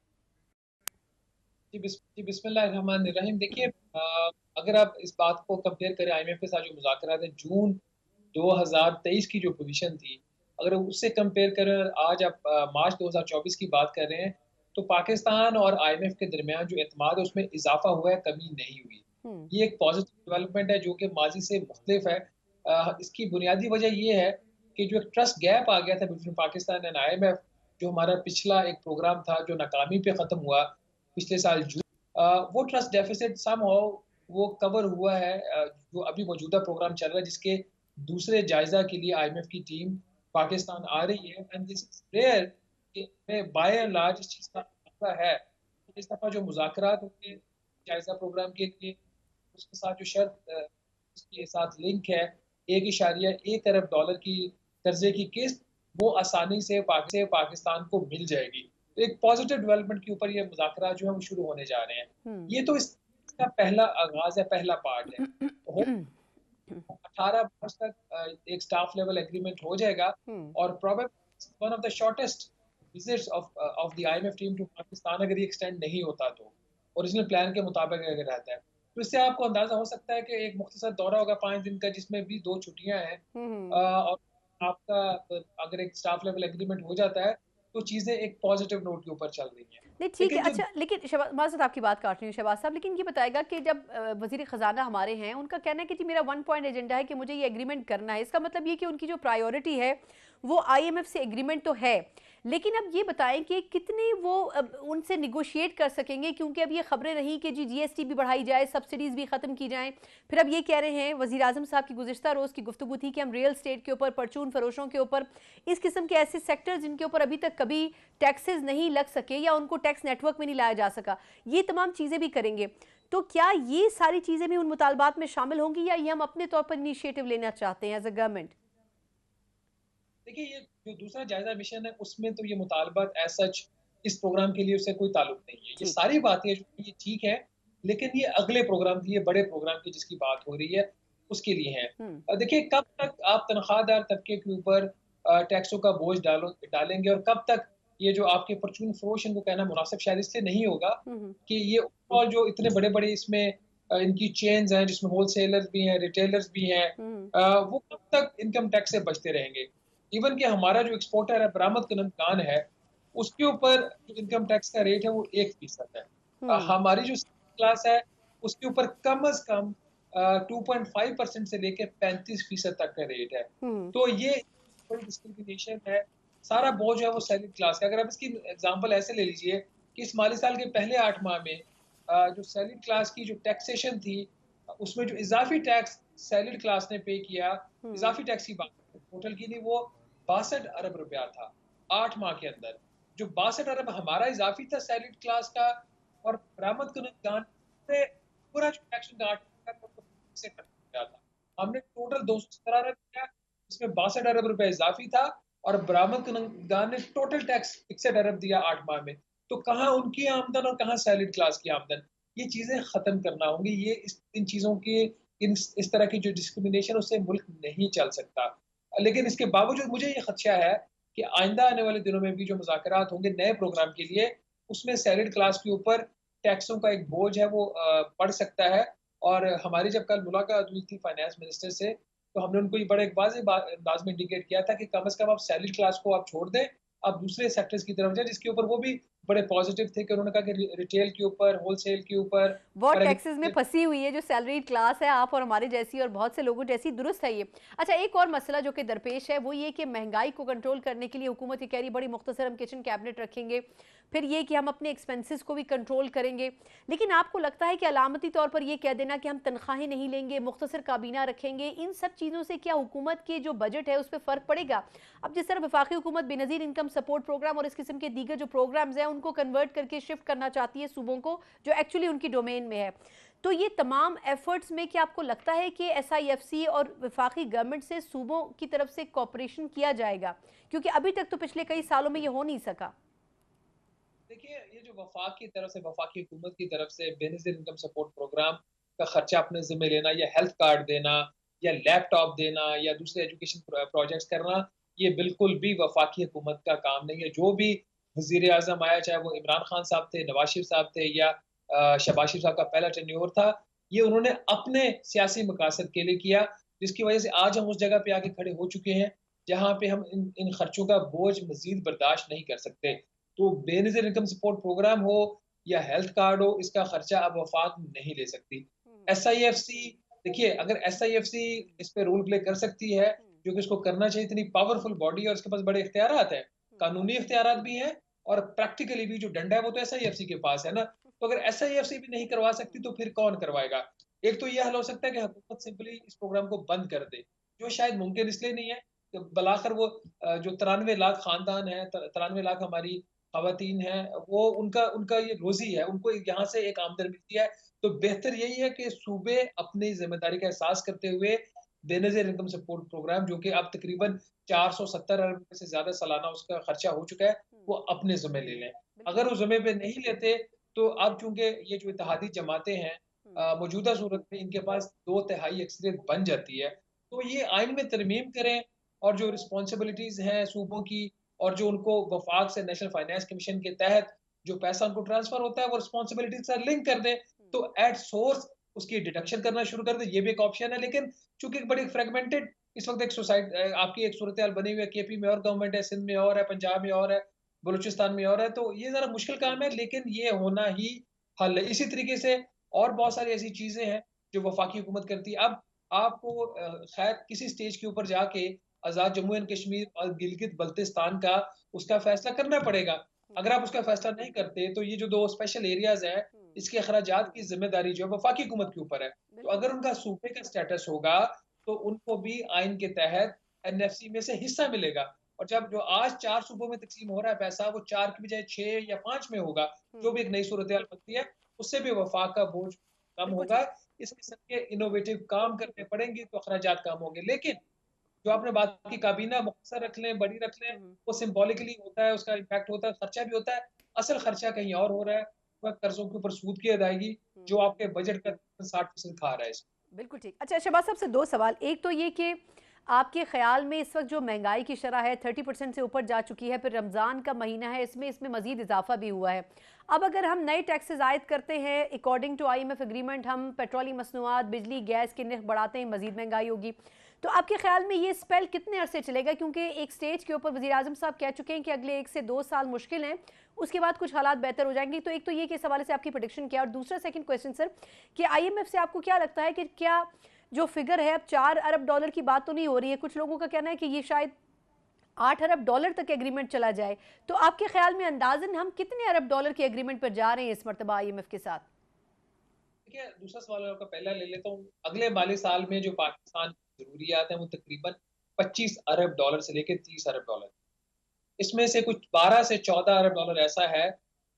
C: बिस्मिल्लाहिर्रहमानिर्रहीम। देखिए, अगर आप इस बात को कंपेयर करें IMF के साथ जो मुज़ाकरात हैं, जून 2023 की जो पोजीशन थी, अगर उससे कंपेयर करें आज आप मार्च 2024 की बात कर रहे हैं, तो पाकिस्तान और IMF के दरमियान जो एतमाद है उसमें इजाफा हुआ है, कमी नहीं हुई। ये एक पॉजिटिव डेवलपमेंट है जो कि माजी से मुख्तलिफ है। इसकी बुनियादी वजह ये है कि जो एक ट्रस्ट गैप आ गया था बिटवीन पाकिस्तान एंड IMF, जो हमारा पिछला एक प्रोग्राम था जो नाकामी पे ख़त्म हुआ पिछले साल जून, वो ट्रस्ट डेफिसिट समहाउ वो कवर हुआ है। जो अभी मौजूदा प्रोग्राम चल रहा है जिसके दूसरे जायजा के लिए IMF की टीम पाकिस्तान आ रही है, एंड दिस इज रेयर कि बाय एंड लार्ज इस चीज़ का है। इस दफ़ा जो मुज़ाकरात होंगे जायजा प्रोग्राम के लिए, उसके साथ जो शर्त उसके साथ लिंक है 1.1 अरब डॉलर की कर्जे की किस्त, वो आसानी से पाकिस्तान को मिल जाएगी। तो एक पॉजिटिव डेवलपमेंट के ऊपर ये मुज़ाकरात जो है वो शुरू होने जा रहे हैं।
A: हम्म।
C: ये तो इसका पहला आगाज़ है, पहला पार्ट है। हो 18 मार्च तक एक स्टाफ लेवल एग्रीमेंट हो जाएगा
A: हम्म।
C: और probably one of the shortest visits of the IMF team to Pakistan अगर ये एक्सटेंड नहीं होता तो, ओरिजिनल प्लान के मुताबिक अगर रहता है। तो इससे आपको अंदाजा हो सकता है कि एक मुख्तसर दौरा होगा 5 दिन का, जिसमें भी 2 छुट्टियां हैं। और आपका अगर एक स्टाफ लेवल एग्रीमेंट हो जाता है तो चीज़ें एक पॉजिटिव नोट के ऊपर चल रही हैं।
A: नहीं ठीक है।
C: लेकिन जो
A: अच्छा, लेकिन माज़रत आपकी बात काट रही हूँ शहबाज साहब, लेकिन ये बताएगा कि जब वज़ीर ख़जाना हमारे हैं, उनका कहना है कि जी मेरा 1 पॉइंट एजेंडा है कि मुझे ये एग्रीमेंट करना है, इसका मतलब ये कि उनकी जो प्रायोरिटी है वो आईएमएफ से एग्रीमेंट तो है, लेकिन अब ये बताएं कि कितने वो उनसे निगोशिएट कर सकेंगे, क्योंकि अब ये खबरें रही कि जी जीएसटी भी बढ़ाई जाए, सब्सिडीज़ भी ख़त्म की जाएं। फिर अब ये कह रहे हैं, वज़ीर आज़म साहब की गुज़िश्ता रोज़ की गुफ्तगू थी कि हम रियल स्टेट के ऊपर, परचून फरोशों के ऊपर, इस किस्म के ऐसे सेक्टर जिनके ऊपर अभी तक कभी टैक्सेस नहीं लग सके या उनको टैक्स नेटवर्क में नहीं लाया जा सका, ये तमाम चीज़ें भी करेंगे। तो क्या ये सारी चीज़ें भी उन मुतालबात में शामिल होंगी या ये हम अपने तौर पर इनिशिएटिव लेना चाहते हैं एज अ गवर्नमेंट?
C: देखिए, ये जो दूसरा जायजा मिशन है उसमें तो ये मुतालबात एज सच इस प्रोग्राम के लिए उससे कोई ताल्लुक नहीं है। ये
A: ठीक।
C: सारी बातें जो ये ठीक है, लेकिन ये अगले प्रोग्राम की, ये बड़े प्रोग्राम की जिसकी बात हो रही है उसके लिए है। देखिए, कब तक आप तनख्वाहदार तबके के ऊपर टैक्सों का बोझ डालेंगे और कब तक ये जो आपके परचून फरोश इनको कहना मुनासिब शायद इसलिए नहीं होगा कि ये ओवरऑल जो इतने बड़े-बड़े इसमें इनकी चेन्स हैं जिसमें होलसेलर्स भी हैं, रिटेलर्स भी हैं, वो कब तक इनकम टैक्स से बचते रहेंगे? इवन कि हमारा जो एक्सपोर्टर है, बरामद कुनंदगान है, उसके ऊपर जो इनकम टैक्स का रेट है वो 1% है। हमारी जो क्लास है उसके ऊपर कम अज कम 2.5% से लेके 35% तक का रेट है। तो ये बड़ी डिस्क्रिमिनेशन है। सारा बोझ है वो सैलरी क्लास का। अगर आप इसकी एग्जांपल ऐसे ले लीजिए कि इस माली साल के पहले 8 माह में जो सैलरी क्लास की जो टैक्सेशन थी, उसमें जो इजाफी टैक्स सैलरी क्लास ने पे किया, इजाफी टैक्स की बात टोटल की नहीं, वो 62 अरब रुपया था 8 माह के अंदर। जो 62 अरब हमारा इजाफी था सैलरी क्लास का, और बरामद कुनंदगान पे पूरा जो टैक्स से कट गया था। हमने टोटल 217 अरब दिया, इसमें 62 अरब रुपए इजाफी था, और बरामद कुनंदगान ने टोटल टैक्स 61 अरब दिया 8 माह में। तो कहाँ उनकी आमदन और कहाँ सैलरी क्लास की आमदन? ये चीजें खत्म करना होंगी। ये इन चीजों की, इस तरह की जो डिस्क्रिमिनेशन, उससे मुल्क नहीं चल सकता। लेकिन इसके बावजूद मुझे ये खदशा है कि आइंदा आने वाले दिनों में भी जो मुज़ाकरात होंगे नए प्रोग्राम के लिए, उसमें सैलरी क्लास के ऊपर टैक्सों का एक बोझ है वो बढ़ सकता है। और हमारी जब कल मुलाकात हुई थी फाइनेंस मिनिस्टर से, तो हमने उनको ये बड़े एक वाज़ेह अंदाज में इंडिकेट किया था कि कम से कम आप सैलरी क्लास को आप छोड़ दें, आप दूसरे सेक्टर्स की तरफ जाएं, जिसके ऊपर वो भी बड़े पॉजिटिव थे कि उन्होंने कहा कि रिटेल के ऊपर, होलसेल के ऊपर
A: बहुत
C: और
A: टैक्सेस में फंसी हुई है जो सैलरी क्लास है, आप और हमारे जैसी और बहुत से लोगों जैसी, दुरुस्त है ये। अच्छा, एक और मसला जो कि दरपेश है वो ये कि महंगाई को कंट्रोल करने के लिए हुकूमत ये कह रही बड़ी मुख्तसर हम किचन कैबिनेट रखेंगे, फिर ये कि हम अपने एक्सपेंसेस को भी कंट्रोल करेंगे, लेकिन आपको लगता है कि अलामती तौर पर ये कह देना कि हम तनख्वाहें नहीं लेंगे, मुख्तसर काबीना रखेंगे, इन सब चीज़ों से क्या हुकूमत के जो बजट है उस पर फ़र्क पड़ेगा? अब जिस तरह वफाकी हुकूमत बेनज़ीर इनकम सपोर्ट प्रोग्राम और इस किस्म के दीगर जो प्रोग्राम्स हैं उनको कन्वर्ट करके शिफ्ट करना चाहती है सूबों को जो एक्चुअली उनकी डोमेन में है, तो ये तमाम एफर्ट्स में क्या आपको लगता है कि एसआईएफसी और वफाकी गवर्नमेंट से सूबों की तरफ से कॉपरेशन किया जाएगा? क्योंकि अभी तक तो पिछले कई सालों में ये हो नहीं सका।
C: देखिए, ये जो वफाक की तरफ से, वफाकी हुकूमत की तरफ से बेनज़ीर इनकम सपोर्ट प्रोग्राम का खर्चा अपने ज़िम्मे लेना, या हेल्थ कार्ड देना, या लैपटॉप देना, या दूसरे एजुकेशन प्रोजेक्ट्स करना, ये बिल्कुल भी वफाकी हुकूमत का काम नहीं है। जो भी वज़ीर आज़म आया, चाहे वो इमरान खान साहब थे, नवाज शरीफ साहब थे, या शहबाज शरीफ साहब का पहला टेन्योर था, ये उन्होंने अपने सियासी मकासद के लिए किया, जिसकी वजह से आज हम उस जगह पे आके खड़े हो चुके हैं जहाँ पे हम इन खर्चों का बोझ मज़ीद बर्दाश्त नहीं कर सकते। तो बेनज़ीर इनकम सपोर्ट प्रोग्राम हो या हेल्थ कार्ड हो, इसका खर्चा अब वफाक नहीं ले सकती। एसआईएफसी, देखिए, अगर एसआईएफसी इस पे रोल प्ले कर सकती है, क्योंकि इसको करना चाहिए, इतनी पावरफुल बॉडी है और इसके पास बड़े इख्तियारात हैं, कानूनी इख्तियारात भी हैं, और प्रैक्टिकली भी जो डंडा है वो तो एसआईएफसी के पास है ना। तो अगर एसआईएफसी भी नहीं करवा सकती तो फिर कौन करवाएगा? एक तो ये हल हो सकता है कि हुकूमत सिंपली इस प्रोग्राम को बंद कर दे, जो शायद मुमकिन इसलिए नहीं है कि बलाखिर वो जो 93 लाख खानदान है, 93 लाख हमारी खवातीन हैं, वो उनका उनका ये रोज़ी है, उनको यहाँ से एक आमदन मिलती है, तो बेहतर यही है कि सूबे अपनी जिम्मेदारी का एहसास करते हुए बेनज़ीर इनकम सपोर्ट प्रोग्राम, जो कि अब तकरीबन 470 अरब रुपए से ज़्यादा सालाना उसका खर्चा हो चुका है, वो अपने ज़िम्मे ले लें। अगर वो ज़िम्मे पे नहीं लेते, तो अब चूँकि ये जो इत्तेहादी जमातें हैं, मौजूदा सूरत में इनके पास 2 तिहाई अक्सरियत बन जाती है, तो ये आइन में तरमीम करें और जो रिस्पॉन्सिबिलिटीज़ हैं सूबों की और जो उनको वफाक से नेशनल फाइनेंस कमीशन के तहत जो पैसा उनको ट्रांसफ़र होता है, वो रिस्पॉन्सिबिलिटीज़ से लिंक कर दें, तो एट सोर्स उसकी डिडक्शन करना शुरू कर दें, ये भी एक ऑप्शन है। लेकिन चूँकि एक बड़ी फ्रेगमेंटेड इस वक़्त एक आपकी एक सूरत-ए-हाल बनी हुई है, केपी में और गवर्नमेंट है, सिंध में और है, पंजाब में और है, बलूचिस्तान में और है, तो ये ज़रा मुश्किल काम है, लेकिन ये होना ही हल है। इसी तरीके से और बहुत सारी ऐसी चीज़ें हैं, जो वफ़ाकी हुकूमत करती है। अब आपको ख़ैर किसी स्टेज के ऊपर जाके आज़ाद जम्मू एंड कश्मीर और गिलगित-बल्तिस्तान का उसका फ़ैसला करना पड़ेगा। अगर आप उसका फ़ैसला नहीं करते, तो ये जो 2 स्पेशल एरियाज़ हैं, इसके अखराजात की ज़िम्मेदारी जो है वफ़ाकी हुकूमत के ऊपर है। तो अगर उनका सूबे का स्टेटस होगा, तो उनको भी आइन के तहत एनएफसी में से हिस्सा मिलेगा। और जब जो आज 4 सूबों में तक़सीम हो रहा है पैसा, वो 4 की बजाय 6 या 5 में होगा, जो भी एक नई सूरत-ए-हाल बनती है, उससे भी वफ़ाक का बोझ कम
A: बिल्कुल
C: होगा।
A: ठीक।
C: इस किस्म के इनोवेटिव काम करने पड़ेंगे, तो अखराजात कम होंगे। लेकिन जो आपने बात की, काबीना मुख्तसर रख लें, बड़ी रख लें, वो सिंबॉलिकली होता है, उसका इम्पैक्ट होता है, खर्चा भी होता है। असल खर्चा कहीं और हो रहा है, वह कर्ज़ों के ऊपर सूद की अदायगी, जो आपके बजट का 60% खा रहा है इसमें।
A: बिल्कुल ठीक। अच्छा शहबाज साहब से 2 सवाल। एक तो ये कि आपके ख़्याल में इस वक़्त जो महंगाई की शरह है 30% से ऊपर जा चुकी है, फिर रमज़ान का महीना है, इसमें मज़ीद इज़ाफ़ा भी हुआ है। अब अगर हम नए टैक्सेस आयद करते हैं, अकॉर्डिंग टू आईएमएफ एग्रीमेंट हम पेट्रोलियम मसनूआत, बिजली, गैस की नर्ख़ बढ़ाते हैं, मज़ीद महंगाई होगी। तो आपके ख़्याल में ये स्पेल कितने अरसे चलेगा? क्योंकि एक स्टेज के ऊपर वज़ीर आज़म साहब कह चुके हैं कि अगले 1 से 2 साल मुश्किल हैं, उसके बाद कुछ हालात बेहतर हो जाएंगे। तो एक तो ये कि इस हवाले से आपकी प्रेडिक्शन क्या है? और दूसरा सेकंड क्वेश्चन सर, कि आईएमएफ से आपको क्या लगता है कि क्या जो फिगर है, अब 4 अरब डॉलर की बात तो नहीं हो रही है, कुछ लोगों का कहना है कि ये शायद 8 अरब डॉलर तक एग्रीमेंट चला जाए। तो आपके ख्याल में अंदाजन हम कितने अरब डॉलर के एग्रीमेंट पर जा रहे हैं इस मरतबा आईएमएफ के साथ?
C: देखिए, दूसरा सवाल मैं आपका पहला ले लेता हूँ। अगले माली साल में जो पाकिस्तान की ज़रूरियात हैं, वो तकरीबन 25 अरब डॉलर से लेके 30 अरब डॉलर। इसमें से कुछ 12 से 14 अरब डॉलर ऐसा है,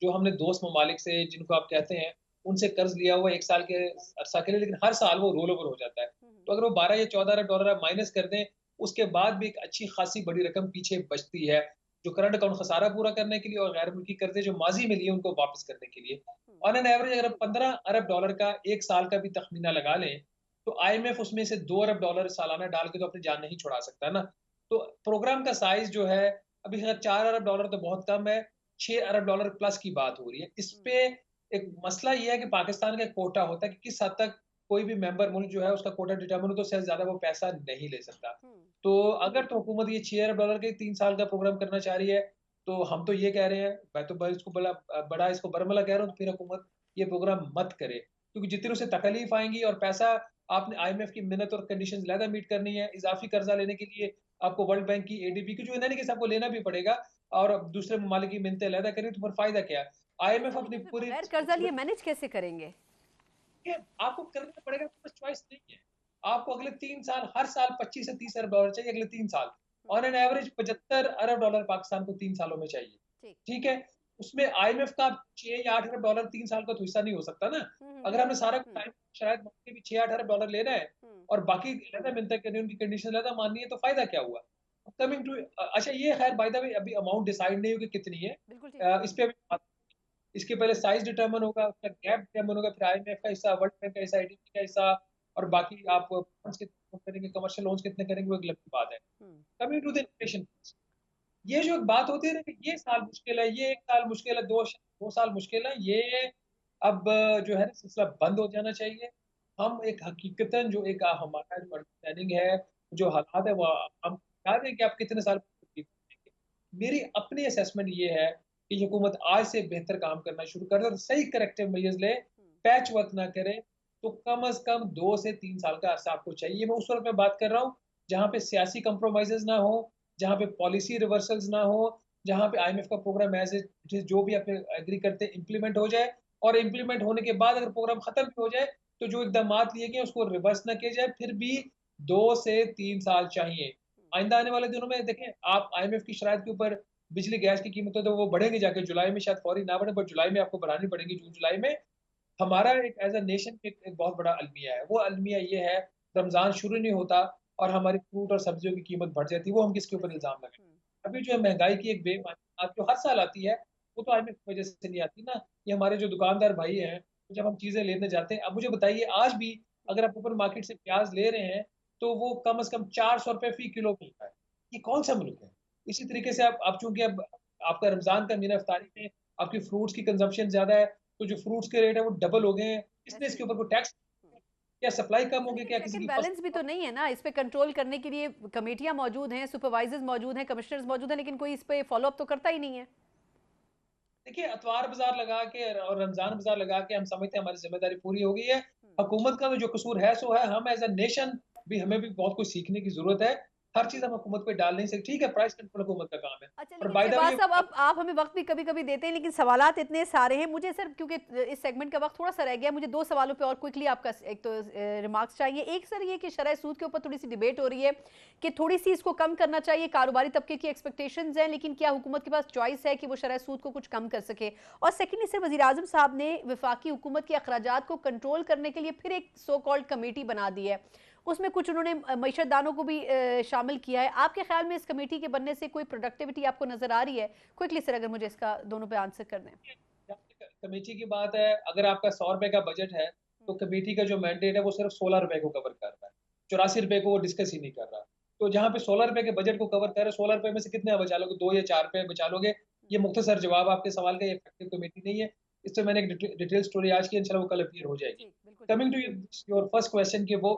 C: जो हमने दोस्त ममालिक से, जिनको आप कहते हैं, उनसे कर्ज़ लिया हुआ है 1 साल के अरसा के लिए, लेकिन हर साल वो रोल ओवर हो जाता है। तो अगर वो 12 या 14 अरब डॉलर आप माइनस कर दें, उसके बाद भी एक अच्छी खासी बड़ी रकम पीछे बचती है, जो करंट अकाउंट खसारा पूरा करने के लिए और गैर मुल्की कर्ज़े जो माज़ी में लिए, उनको वापस करने के लिए। ऑन एन एवरेज अगर 15 अरब डॉलर का 1 साल का भी तख़मीना लगा लें, तो आईएमएफ उसमें से 2 अरब डॉलर सालाना डाल के तो अपनी जान नहीं छुड़ा सकता ना। तो प्रोग्राम का साइज़ जो है, अभी खैर 4 अरब डॉलर तो बहुत कम है, 6 अरब डॉलर प्लस की बात हो रही है। इस पे एक मसला ये है कि पाकिस्तान का एक कोटा होता है कि किस हद तक कोई भी मेंबर मुल्क जो है उसका कोटा डिटरमिन हो, तो उससे ज़्यादा वो पैसा नहीं ले सकता। तो अगर तो हुकूमत ये 6 अरब डॉलर के 3 साल का प्रोग्राम करना चाह रही है, तो हम तो ये कह रहे हैं, मैं तो इसको बड़ा इसको बरमला कह रहा हूँ, तो फिर हुकूमत ये प्रोग्राम मत करे। क्योंकि जितनी उसे तकलीफ आएँगी और पैसा आपने आईएमएफ की मिन्नत और कंडीशंस लहदा मीट करनी है, इज़ाफ़ी कर्ज़ा लेने के लिए आपको वर्ल्ड बैंक की, एडीबी की, जो इन एनी केस आपको लेना भी पड़ेगा और अब दूसरे ममालिक की मिन्नतें अलहदा करें, तो फिर फ़ायदा क्या है? आईएमएफ अपनी
A: फिर
C: पूरी
A: बगैर कर्जा लिए मैनेज कैसे करेंगे?
C: ये आपको करना पड़ेगा, आपके पास चॉइस नहीं है। आपको अगले 3 साल, हर साल 25 से 30 अरब डॉलर चाहिए अगले 3 साल। On an average 75 Arab dollar Pakistan को 3 सालों में चाहिए।
A: ठीक।
C: ठीक है? उसमें आईएमएफ का 6 या 8 अरब डॉलर 3 साल का तो हिस्सा नहीं हो सकता ना। अगर हमने सारा टाइम शायद मान के भी 6-8 अरब डॉलर लेना है और बाकी अलहदा मिलता करनी, उनकी कंडीशन अलहदा माननी है, तो फ़ायदा क्या हुआ? कमिंग टू अच्छा, ये खैर बाय द वे अभी अमाउंट डिसाइड नहीं हुई कि कितनी है।
A: बिल्कुल ठीक।
C: इस पे अभी बात, इसके पहले साइज़ डिटरमाइन होगा, उसका गैप डिटरमाइन होगा, फिर आईएमएफ का हिस्सा, वर्ल्ड बैंक का हिस्सा, एडीबी का हिस्सा और बाकी आप फंड्स कितने करेंगे, कमर्शियल लोन्स कितने करेंगे, वो एक अलग की बात है। कमिंग टू द इन्फ्लेशन, ये जो एक बात होती है ना कि ये साल मुश्किल है, ये 1 साल मुश्किल है, 2 साल मुश्किल है, ये अब जो है ना सिलसिला बंद हो जाना चाहिए। हम एक हकीकतन जो एक हमारा जो अंडरस्टैंडिंग है, जो हालात है, वो हम बता दें कि आप कितने साल मेरी अपनी असेसमेंट ये है कि ये हुकूमत आज से बेहतर काम करना शुरू कर दे और सही करेक्टिव मेजर्स ले, पैच वर्क ना करे, तो कम से कम 2 से 3 साल का अरसा आपको चाहिए। मैं उस वक़्त में बात कर रहा हूँ, जहाँ पे सियासी कंप्रोमाइज़ेज़ ना हो, जहाँ पे पॉलिसी रिवर्सल्स ना हो, जहाँ पे आईएमएफ का प्रोग्राम एज़ इट इज़ जो भी आप एग्री करते हैं इम्प्लीमेंट हो जाए और इम्प्लीमेंट होने के बाद अगर प्रोग्राम खत्म भी हो जाए, तो जो इक़दामात लिए गए उसको रिवर्स ना किया जाए, फिर भी 2 से 3 साल चाहिए। आइंदा आने वाले दिनों में देखें, आप आईएमएफ की शराइत के ऊपर बिजली, गैस की कीमतें तो वो बढ़ेंगी जाके जुलाई में, शायद फौरी ना बढ़े, बट जुलाई में आपको बढ़ानी पड़ेंगी, जून-जुलाई में। हमारा एक एज अ नेशन एक बहुत बड़ा अलमिया है। वो अलमिया ये है, रमज़ान शुरू नहीं होता और हमारी फ्रूट और सब्जियों की कीमत बढ़ जाती है, वो हम किसके ऊपर इल्ज़ाम लगाएँ? अभी जो है महँगाई की एक बेमानी बात जो हर साल आती है, वो तो आईएमएफ की वज़ह से नहीं आती ना। ये हमारे जो दुकानदार भाई हैं, तो जब हम चीज़ें लेने जाते हैं, अब मुझे बताइए आज भी अगर आप सुपर मार्केट से प्याज़ ले रहे हैं, तो वो कम से कम ₹400 फ़ी किलो मिलता है। ये कौन-सा मुल्क है? इसी तरीके से आप चूँकि अब आपका रमज़ान का महीना इफ्तारी में आपकी फ्रूट्स की कंज़म्पशन ज़्यादा है, तो जो फ्रूट्स के रेट है वो डबल हो गए हैं। किसने इसके ऊपर कोई टैक्स, क्या सप्लाई कम हो गई?
A: लेकिन
C: क्या
A: चेक
C: किसी
A: एंड
C: की
A: बैलेंस भी
C: फसल?
A: तो नहीं है ना, इस पे कंट्रोल करने के लिए कमेटियां मौजूद हैं, सुपरवाइजर्स मौजूद हैं, कमिश्नर्स मौजूद हैं, लेकिन कोई इस पे फॉलो अप तो करता ही नहीं है।
C: देखिए, अतवार बाज़ार लगा के और रमज़ान बाज़ार लगा के हम समझते हैं हमारी ज़िम्मेदारी पूरी हो गई है। हुकूमत का तो जो कसूर है सो है, हम एज़ अ नेशन भी हमें भी बहुत कुछ सीखने की ज़रूरत है। हर चीज़ हम हुकूमत पे डाल नहीं सकते। ठीक है, प्राइस कंट्रोल हुकूमत का काम है।
A: अच्छा,
C: और
A: लेकिन
C: बाय द
A: शहबाज
C: वे
A: साहब, अब आप हमें वक्त भी कभी कभी देते हैं, लेकिन सवालात इतने सारे हैं मुझे सर, क्योंकि इस सेगमेंट का वक्त थोड़ा सा रह गया, मुझे दो सवालों पे और क्विकली आपका एक तो रिमार्क्स चाहिए। एक सर ये कि शरह सूद के ऊपर थोड़ी सी डिबेट हो रही है कि थोड़ी सी इसको कम करना चाहिए, कारोबारी तबके की एक्सपेक्टेशंस हैं, लेकिन क्या हुकूमत के पास चॉइस है कि वो शरह सूद को कुछ कम कर सके? और सेकेंडली सर, वज़ीर आज़म साहब ने वफाकी हुकूमत के अखराजात को कंट्रोल करने के लिए फिर एक सो कॉल्ड कमेटी बना दी है, उसमें कुछ उन्होंने मईशतदानों को भी शामिल किया है। आपके ख्याल में इस कमेटी के बनने से कोई प्रोडक्टिविटी आपको नजर आ रही है? क्विकली सर, अगर मुझे इसका दोनों पे आंसर कर दें।
C: कमेटी की बात है, अगर आपका ₹100 का बजट है, तो कमेटी का जो मैंडेट है वो सिर्फ ₹16 को कवर कर रहा है। ₹84 को वो डिस्कस ही नहीं कर रहा। तो जहाँ पे ₹16 के बजट को कवर कर रहे हैं, ₹16 में से कितने आप बचा लोगे? 2 या ₹4 बचा लोगे? ये मुख्तसर जवाब आपके सवाल का, ये इफेक्टिव कमेटी नहीं है। इस पे मैंने एक डिटेल स्टोरी आज की, इंशाल्लाह वो कल अपीयर हो जाएगी।
A: जी बिल्कुल जी।
C: Coming to your first question कि वो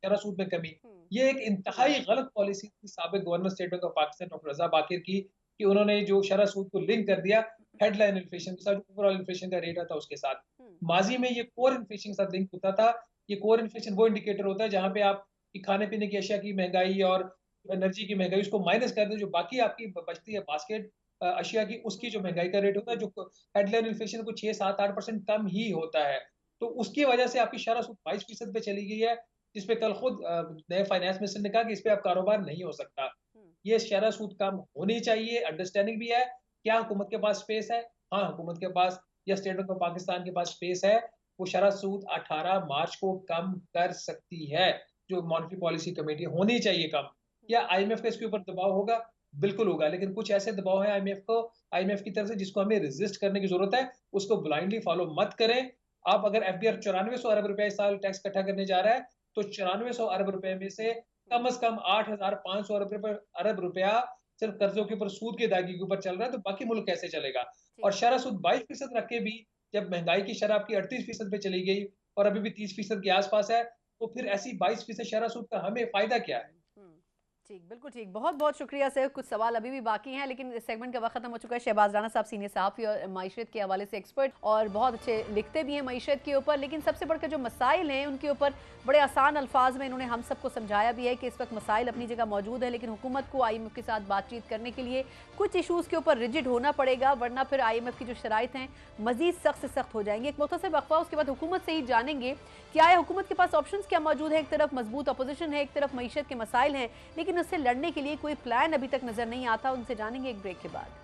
C: ज़रा सूद में कमी, ये एक इंतहाई गलत पॉलिसी थी साबिक governor State Bank of Pakistan doctor Raza Baqir की, कि उन्होंने जो शरह सूद को लिंक कर दिया हेडलाइन इन्फ्लेशन के साथ, जो ओवरऑल इन्फ्लेशन का रेट आता है उसके साथ। माजी में ये कोर इन्फ्लेशन के साथ लिंक होता था। ये कोर इन्फ्लेशन वो इंडिकेटर होता है जहाँ पे आप की खाने पीने की अशिया की महंगाई और एनर्जी की महंगाई उसको माइनस कर दें, जो बाकी आपकी बचती है बास्केट अशिया की, उसकी जो महंगाई का रेट होता है, जो हेडलाइन इन्फ्लेशन को 6-7-8% कम ही होता है। तो उसकी वजह से आपकी शरह सूद 22% पे चली गई है, जिस पे कल खुद नए फाइनेंस मिनिस्टर ने कहा कि इस पे अब कारोबार नहीं हो सकता। ये शरह सूद कम होनी चाहिए, अंडरस्टैंडिंग भी है। क्या हुकूमत के पास स्पेस है? हाँ, हुकूमत के पास या स्टेट बैंक ऑफ पाकिस्तान के पास स्पेस है। वो शरह सूद 18 मार्च को कम कर सकती है। जो मॉनेटरी पॉलिसी कमेटी होनी चाहिए कम। क्या आईएमएफ का इसके ऊपर दबाव होगा? बिल्कुल होगा, लेकिन कुछ ऐसे दबाव है आईएमएफ की तरफ से जिसको हमें रेजिस्ट करने की ज़रूरत है। उसको ब्लाइंडली फॉलो मत करें। आप अगर एफडीआर 9400 अरब रुपए इस साल टैक्स इकट्ठा करने जा रहा है, तो 9400 अरब रुपए में से कम से कम 8500 अरब रुपया सिर्फ कर्जों के ऊपर सूद की अदायगी के ऊपर चल रहा है, तो बाकी मुल्क कैसे चलेगा? और शरह सूद 22% रख के भी जब महंगाई की शरह आपकी 38% पे चली गई और अभी भी 30% के आसपास है, तो फिर ऐसी 22% शरह सूद का हमें फायदा क्या है?
A: ठीक, बिल्कुल ठीक। बहुत बहुत शुक्रिया सर। कुछ सवाल अभी भी बाकी हैं, लेकिन इस सेगमेंट का वक्त खत्म हो चुका है। शहबाज राना साहब सीनियर सहाफ़ी और मईशत के हवाले से एक्सपर्ट, और बहुत अच्छे लिखते भी हैं मईशत के ऊपर, लेकिन सबसे बढ़कर जो मसाइल हैं उनके ऊपर बड़े आसान अल्फाज में इन्होंने हम सबको समझाया भी है कि इस वक्त मसाइल अपनी जगह मौजूद है, लेकिन हुकूमत को IMF के साथ बातचीत करने के लिए कुछ इशूज़ के ऊपर रिजिड होना पड़ेगा, वरना फिर IMF की जो शराइत हैं मजीद सख्त से सख्त हो जाएंगे। एक मुख्तसर वक्फा, उसके बाद हुकूमत से ही जानेंगे कि आया हुकूमत के पास ऑप्शंस क्या मौजूद है। एक तरफ मजबूत अपोजिशन है, एक तरफ मईशत के मसाइल हैं, लेकिन उससे लड़ने के लिए कोई प्लान अभी तक नजर नहीं आता। उनसे जानेंगे एक ब्रेक के बाद।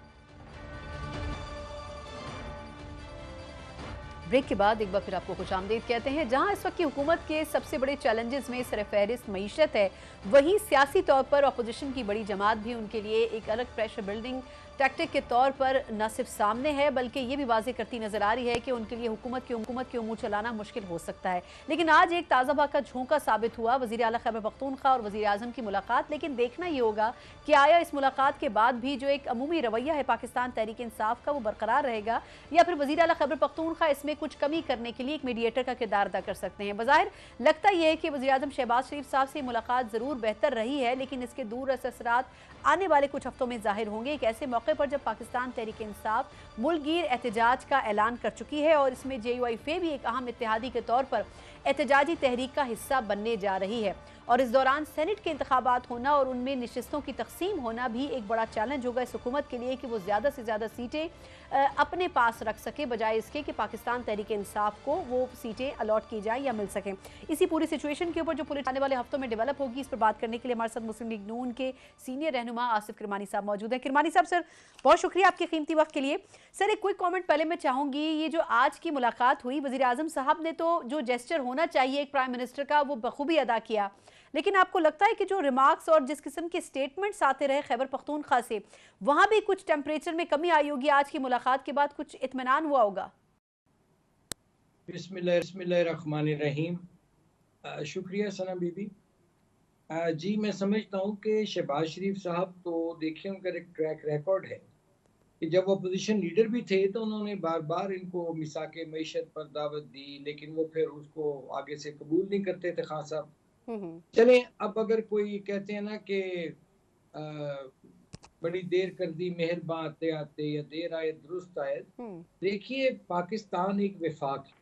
A: ब्रेक के बाद एक बार फिर आपको खुशामदीद कहते हैं। जहां इस वक्त की हुकूमत के सबसे बड़े चैलेंजेस में सरफहरिस्त मईशत है, वहीं सियासी तौर पर अपोजिशन की बड़ी जमात भी उनके लिए एक अलग प्रेशर बिल्डिंग टैक्टिक के तौर पर न सिर्फ सामने है, बल्कि ये भी वाज़ेह करती नजर आ रही है कि उनके लिए हुकूमत के उमूर चलाना मुश्किल हो सकता है। लेकिन आज एक ताज़ा बात का झोंका साबित हुआ, वज़ीर आला खैबर पख्तूनख्वा और वज़ीर आज़म की मुलाकात। लेकिन देखना ये होगा कि आया इस मुलाकात के बाद भी जो एक अमूमी रवैया है पाकिस्तान तहरीक इंसाफ का, वो बरकरार रहेगा, या फिर वज़ीर आला खैबर पख्तूनख्वा इसमें कुछ कमी करने के लिए एक मीडिएटर का किरदार अदा कर सकते हैं। बज़ाहिर लगता यह है कि वज़ीर आज़म शहबाज शरीफ साहब से मुलाकात ज़रूर बेहतर रही है, लेकिन इसके दूर असरात आने वाले कुछ हफ्तों में जाहिर होंगे। एक ऐसे मौके पर जब पाकिस्तान तहरीक इंसाफ मुल्कगीर एहतजाज का ऐलान कर चुकी है और इसमें JUIF भी एक अहम इत्तेहादी के तौर पर एहतजाजी तहरीक का हिस्सा बनने जा रही है, और इस दौरान सेनेट के इंतखाबात होना और उनमें नशिस्तों की तकसीम होना भी एक बड़ा चैलेंज होगा इस हुकूमत के लिए कि वो ज़्यादा से ज़्यादा सीटें अपने पास रख सके, बजाय इसके कि पाकिस्तान तहरीक इंसाफ को वो सीटें अलॉट की जाएं या मिल सकें। इसी पूरी सिचुएशन के ऊपर जो पॉलिटिक्स आने वाले हफ्तों में डेवलप होगी, इस पर बात करने के लिए हमारे साथ मुस्लिम लीग नून के सीनियर रहनुमा आसिफ किरमानी साहब मौजूद हैं। किरमानी साहब, सर बहुत शुक्रिया आपके कीमती वक्त के लिए। सर एक क्विक कमेंट पहले मैं चाहूंगी, ये जो आज की मुलाकात हुई, वजीर आजम साहब ने तो जो जेस्चर होना चाहिए एक प्राइम मिनिस्टर का वो बखूबी अदा किया, लेकिन आपको लगता है कि जो रिमार्क्स और जिस किस्म के स्टेटमेंट्स आते रहे खैबर पख्तूनख्वा से, वहां भी कुछ टेम्परेचर में कमी आई होगी? आज की मुलाकात के बाद कुछ इत्मीनान हुआ होगा?
D: बिस्मिल्लाहिर्रहमानिर्रहीम। शुक्रिया सना बीबी। जी मैं समझता हूँ कि शहबाज शरीफ साहब तो देखिए उनका एक ट्रैक रिकॉर्ड है कि जब वो अपोजिशन लीडर भी थे तो उन्होंने बार बार इनको मिसाके मईशत पर दावत दी, लेकिन वो फिर उसको आगे से कबूल नहीं करते थे खान साहब। चलें, अब अगर कोई कहते हैं ना कि बड़ी देर कर दी मेहरबान आते आते, या देर आए दुरुस्त आए। देखिए पाकिस्तान एक वफाक है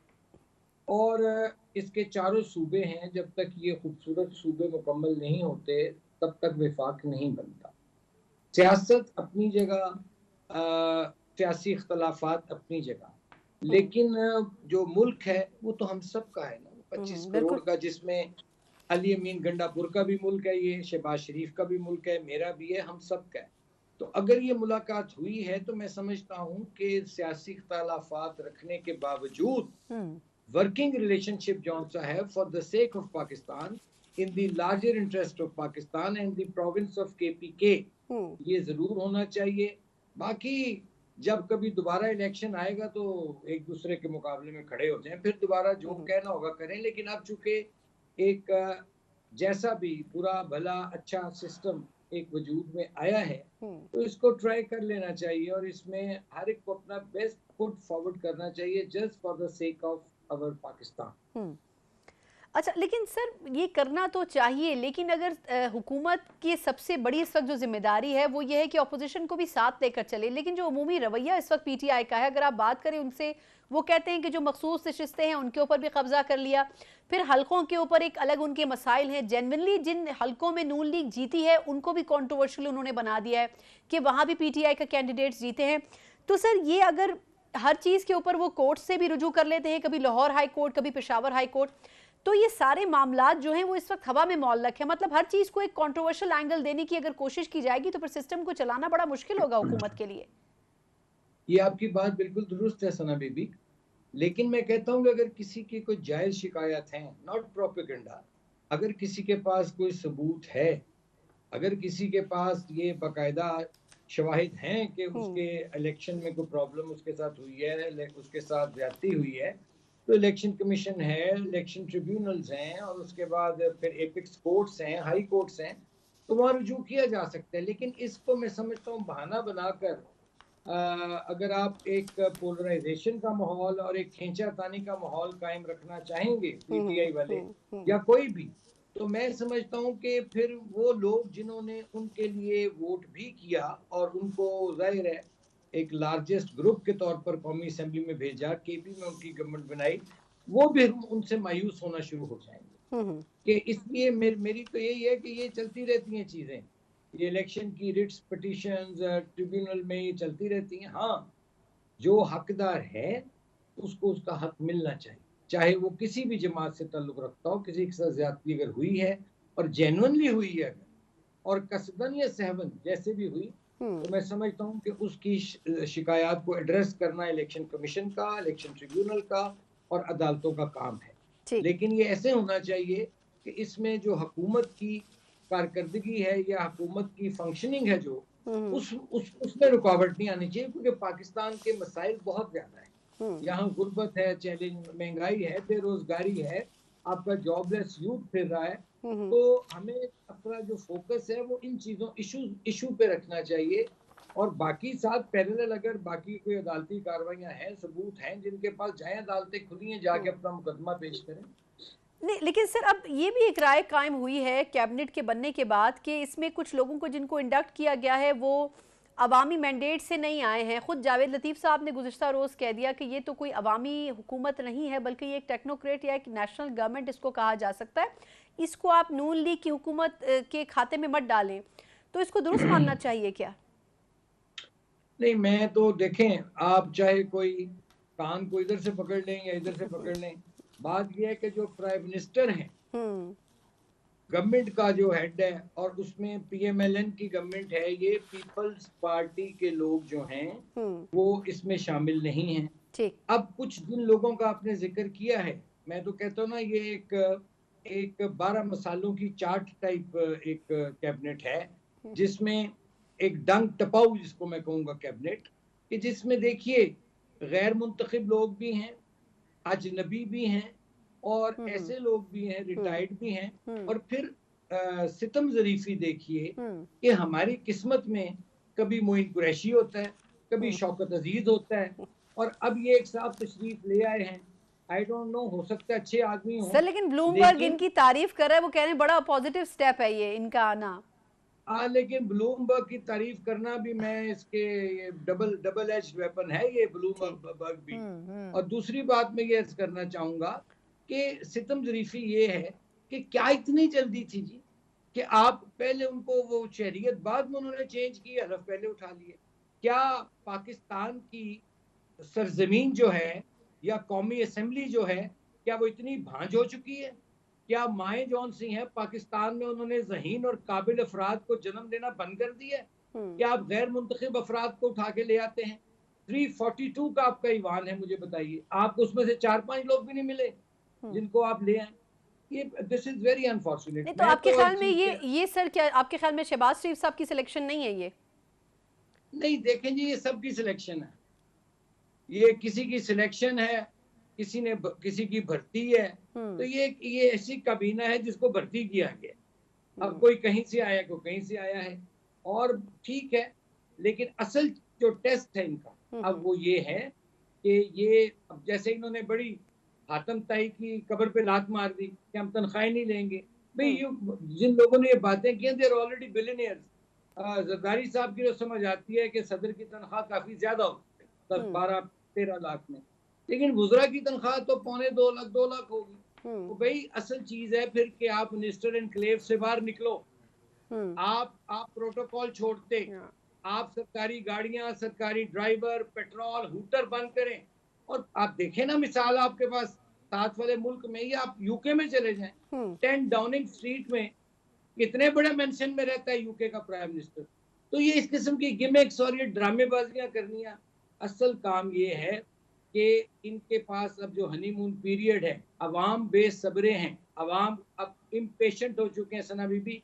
D: और इसके चारों सूबे हैं, जब तक ये खूबसूरत सूबे मुकम्मल नहीं होते तब तक वफाक नहीं बनता। सियासत अपनी जगह, सियासी इख्तलाफात अपनी जगह, लेकिन जो मुल्क है वो तो हम सब का है ना, 25 करोड़ का, जिसमें अली अमीन गंडापुर का भी मुल्क है, ये शहबाज शरीफ का भी मुल्क है, मेरा भी है, हम सब का है। तो अगर ये मुलाकात हुई है तो मैं समझता हूँ कि सियासी इख्तलाफात रखने के बावजूद वर्किंग रिलेशनशिप जो सा है for the sake of Pakistan, in the larger interest of Pakistan and the province of KPK, ये जरूर होना चाहिए। बाकी जब कभी दोबारा इलेक्शन आएगा तो एक दूसरे के मुकाबले में खड़े हो जाएं, फिर दोबारा जो कहना होगा करें। लेकिन अब चूंकि एक जैसा भी बुरा भला अच्छा सिस्टम एक वजूद में आया है तो इसको ट्राई कर लेना चाहिए और इसमें हर एक को अपना बेस्ट फुट फॉरवर्ड करना चाहिए, just for the sake of our Pakistan.
A: अच्छा, लेकिन सर ये करना तो चाहिए, लेकिन अगर हुकूमत की सबसे बड़ी इस वक्त जो जिम्मेदारी है वो ये है कि अपोजिशन को भी साथ लेकर चले, लेकिन जो अमूमी रवैया इस वक्त PTI का है, अगर आप बात करें उनसे, वो कहते हैं कि जो मखसूस नशिस्तें हैं उनके ऊपर भी कब्जा कर लिया, फिर हलकों के ऊपर एक अलग उनके मसाइल हैं। जेन्युइनली जिन हलकों में नून लीग जीती है उनको भी कॉन्ट्रोवर्शियल उन्होंने बना दिया है कि वहाँ भी PTI का कैंडिडेट्स जीते हैं। तो सर ये अगर हर चीज़ के ऊपर वो कोर्ट से भी रुजू कर लेते हैं, कभी लाहौर हाई कोर्ट, कभी पेशावर हाई कोर्ट, तो ये सारे मामलात जो हैं वो इस वक्त हवा में मौल्लक है। मतलब हर चीज़ को एक कॉन्ट्रोवर्शियल एंगल देने की अगर कोशिश की जाएगी तो फिर सिस्टम को चलाना बड़ा मुश्किल होगा हुकूमत के लिए।
D: ये आपकी बात बिल्कुल दुरुस्त है सना बीबी, लेकिन मैं कहता हूँ कि अगर किसी की कोई जायज शिकायत है, नॉट प्रोपेगेंडा, अगर किसी के पास कोई सबूत है, अगर किसी के पास ये बाकायदा शवाहिद हैं कि उसके इलेक्शन में कोई प्रॉब्लम उसके साथ हुई है, उसके साथ ज्यादती हुई है, तो इलेक्शन कमीशन है, इलेक्शन ट्रिब्यूनल्स हैं और उसके बाद फिर एपिक्स कोर्ट्स हैं, हाई कोर्ट्स हैं, तो वहाँ रुजू किया जा सकता है। लेकिन इसको मैं समझता हूँ बहाना बनाकर अगर आप एक पोलराइजेशन का माहौल और एक खींचातानी का माहौल कायम रखना चाहेंगे PTI वाले या कोई भी, तो मैं समझता हूँ कि फिर वो लोग जिन्होंने उनके लिए वोट भी किया और उनको जाहिर है एक लार्जेस्ट ग्रुप के तौर पर कौमी असेंबली में भेजा, KP में उनकी गवर्नमेंट बनाई, वो भी उनसे मायूस होना शुरू हो जाएंगे। कि इसलिए मेरी तो यही है कि ये चलती रहती हैं चीजें, ये इलेक्शन की रिट्स पिटीशंस ट्रिब्यूनल में ये चलती रहती हैं। हाँ, जो हकदार है उसको उसका हक मिलना चाहिए, चाहे वो किसी भी जमात से ताल्लुक रखता हो। किसी के साथ ज्यादती अगर हुई है और जेन्युइनली हुई है अगर, और कसदन या सहवन जैसे भी हुई, तो मैं समझता हूँ कि उसकी शिकायत को एड्रेस करना इलेक्शन कमीशन का, इलेक्शन ट्रिब्यूनल का और अदालतों का काम है। लेकिन ये ऐसे होना चाहिए कि इसमें जो हुकूमत की कारकर्दगी है या हुकूमत की फंक्शनिंग है जो उसमें रुकावट नहीं आनी चाहिए, क्योंकि पाकिस्तान के मसाइल बहुत ज्यादा है। यहाँ गुर्बत है, चैलेंज, महंगाई है, बेरोजगारी है, आपका जॉबलेस यूथ फिर रहा है। तो हमें अपना जो फोकस है वो इन चीजों इशू पे रखना चाहिए, और बाकी साथ पैरेलल अगर बाकी कोई अदालती कार्रवाइयां हैं, सबूत हैं जिनके पास, जाए अदालतें खुली हैं, जाके अपना मुकदमा पेश करें।
A: नहीं, लेकिन सर अब ये भी एक राय कायम हुई है कैबिनेट के बनने के बाद कि इसमें कुछ लोगों को जिनको इंडक्ट किया गया है वो अवामी मैंडेट से नहीं आए हैं। खुद जावेद लतीफ़ साहब ने गुज़िश्ता रोज़ कह दिया कि ये तो कोई अवामी हुकूमत नहीं है, बल्कि ये एक टेक्नोक्रेट या एक नेशनल गवर्नमेंट इसको कहा जा सकता है। इसको आप नून लीग की हुकूमत के खाते में मत डालें, तो इसको दुरुस्त मानना चाहिए क्या?
D: नहीं, मैं तो देखें, आप चाहे कोई कान को इधर से पकड़ लें या इधर से पकड़ लें, बात यह है कि जो प्राइम मिनिस्टर हैं गवर्नमेंट का जो हेड है और उसमें पीएमएलएन की गवर्नमेंट है, ये पीपल्स पार्टी के लोग जो हैं वो इसमें शामिल नहीं हैं।
A: ठीक।
D: अब कुछ जिन लोगों का आपने जिक्र किया है, मैं तो कहता हूँ ना, ये एक 12 मसालों की चाट टाइप एक कैबिनेट है, जिसमें एक डंग टपाऊ जिसको मैं कहूँगा कैबिनेट, कि जिसमें देखिए गैर मुंतखब लोग भी हैं, अजनबी भी हैं और ऐसे लोग भी हैं, रिटायर्ड भी हैं, और फिर सितम ज़रीफी देखिए कि हमारी किस्मत में कभी मोइन कुरैशी होता है, कभी शौकत अजीज होता है, और अब ये एक साहब तशरीफ ले आए हैं। आई डोंट नो, हो सकता है अच्छे आदमी हो
A: सर, लेकिन ब्लूमबर्ग इनकी तारीफ कर रहा है, वो कह रहे हैं बड़ा पॉजिटिव स्टेप है ये इनका आना।
D: लेकिन ब्लूमबर्ग की तारीफ करना भी, मैं इसके ये डबल एज वेपन है ये ब्लूमबर्ग भी। और दूसरी बात मैं ये करना चाहूंगा कि सितम ज़रीफी ये है कि क्या इतनी जल्दी थी जी कि आप पहले उनको वो शहरियत बाद में उन्होंने चेंज की, हलफ पहले उठा लिए। क्या पाकिस्तान की सरजमीन जो है या कौमी असम्बली जो है, क्या वो इतनी भांज हो चुकी है? क्या माए जौन सी हैं पाकिस्तान में, उन्होंने ज़हीन और काबिल अफराद को जन्म देना बंद कर दिया है? क्या आप गैर मुंतखब अफराद को उठा के ले आते हैं? 342 का आपका ईवान है, मुझे बताइए, आपको उसमें से 4-5 लोग भी नहीं मिले जिनको आप ले आए? ये दिस इज वेरी अनफॉर्चुनेट।
A: तो आपके ख्याल में ये सर, क्या आपके ख्याल में शहबाज शरीफ साहब की सिलेक्शन नहीं है ये?
D: नहीं, देखें जी, ये सबकी सिलेक्शन है, ये किसी की सिलेक्शन है, किसी की भर्ती है, तो ये ऐसी काबीना है जिसको भर्ती किया गया। अब कोई कहीं से आया, कोई कहीं से आया है, और ठीक है, लेकिन असल जो टेस्ट है इनका अब वो ये है कि ये, अब जैसे इन्होंने बड़ी हातम ताई की कब्र पे लात मार दी कि हम तनख्वाही नहीं लेंगे। भाई जिन लोगों ने ये बातें की, देर ऑलरेडी बिलियनियर्स। जरदारी साहब की जो समझ आती है कि सदर की तनख्वाह काफी ज्यादा होती है, 10-12-13 लाख में, लेकिन वुज़रा की तनख्वाह तो 2.25 लाख होगी। तो भाई असल चीज है फिर कि आप मिनिस्टर एनक्लेव से बाहर निकलो, आप प्रोटोकॉल छोड़ते, आप सरकारी गाड़ियां, सरकारी ड्राइवर, पेट्रोल, हूटर बंद करें। और आप देखें ना, मिसाल आपके पास साथ वाले मुल्क में, या आप यूके में चले जाएं, 10 डाउनिंग स्ट्रीट में कितने बड़े मेंशन में रहता है यूके का प्राइम मिनिस्टर। तो ये इस किस्म की गिमिक्स और ये ड्रामेबाजियां करनियां, असल काम ये है कि इनके पास अब जो हनीमून पीरियड है, अवाम बेसब्रे हैं, अवाम अब इम्पेशेंट हो चुके हैं सना बीबी,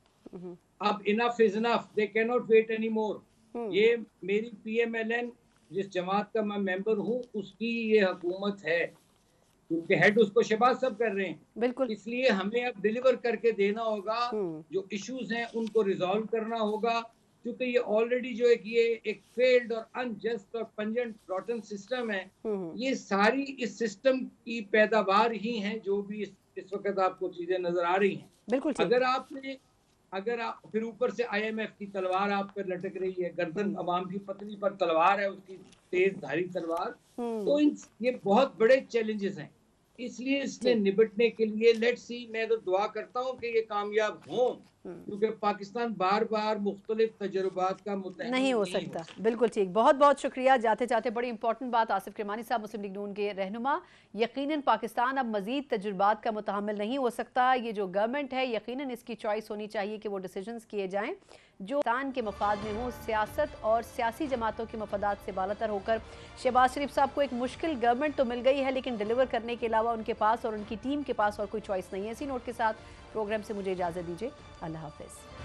D: अब enough is enough, they can not wait any more. ये मेरी पीएमएलएन जिस जमात का मैं मेंबर हूँ उसकी ये हुकूमत है, क्योंकि हेड उसको शहबाज साहब कर रहे हैं,
A: बिल्कुल,
D: इसलिए हमें अब डिलीवर करके देना होगा, जो इश्यूज हैं उनको रिजॉल्व करना होगा, क्योंकि ये ऑलरेडी जो एक फेल्ड और अनजस्ट और पंजेंट रॉटन सिस्टम है। ये सारी इस सिस्टम की पैदावार ही हैं जो भी इस वक्त आपको चीजें नजर आ रही हैं।
A: बिल्कुल।
D: अगर आप फिर ऊपर से आईएमएफ की तलवार आप पर लटक रही है, गर्दन अवाम की पतली पर तलवार है, उसकी तेज धारी तलवार, तो ये बहुत बड़े चैलेंजेस हैं। इसलिए इससे निपटने के लिए लेट्स सी, मैं तो दुआ करता हूँ कि ये कामयाब हों, क्योंकि पाकिस्तान बार बार मुख्तलिफ तजुर्बात का मुतहम्मिल
A: नहीं हो सकता। बिल्कुल ठीक, बहुत बहुत शुक्रिया। जाते जाते बड़ी इंपॉर्टेंट बात आसिफ किरमानी साहब, मुस्लिम लीग नून के रहनुमा, यकीनन पाकिस्तान अब मजीद तजुर्बात का मुतहम्मिल नहीं हो सकता। ये जो गवर्नमेंट है, यकीनन इसकी चॉइस होनी चाहिए कि वो डिसीजंस किए जाएँ जो पाकिस्तान के मफाद में हो, सियासत और सियासी जमातों के मफादात से बालातर होकर। शहबाज शरीफ साहब को एक मुश्किल गवर्नमेंट तो मिल गई है, लेकिन डिलीवर करने के अलावा उनके पास और उनकी टीम के पास और कोई चॉइस नहीं है। इसी नोट के साथ प्रोग्राम से मुझे इजाज़त दीजिए। अल्लाह हाफ़िज़।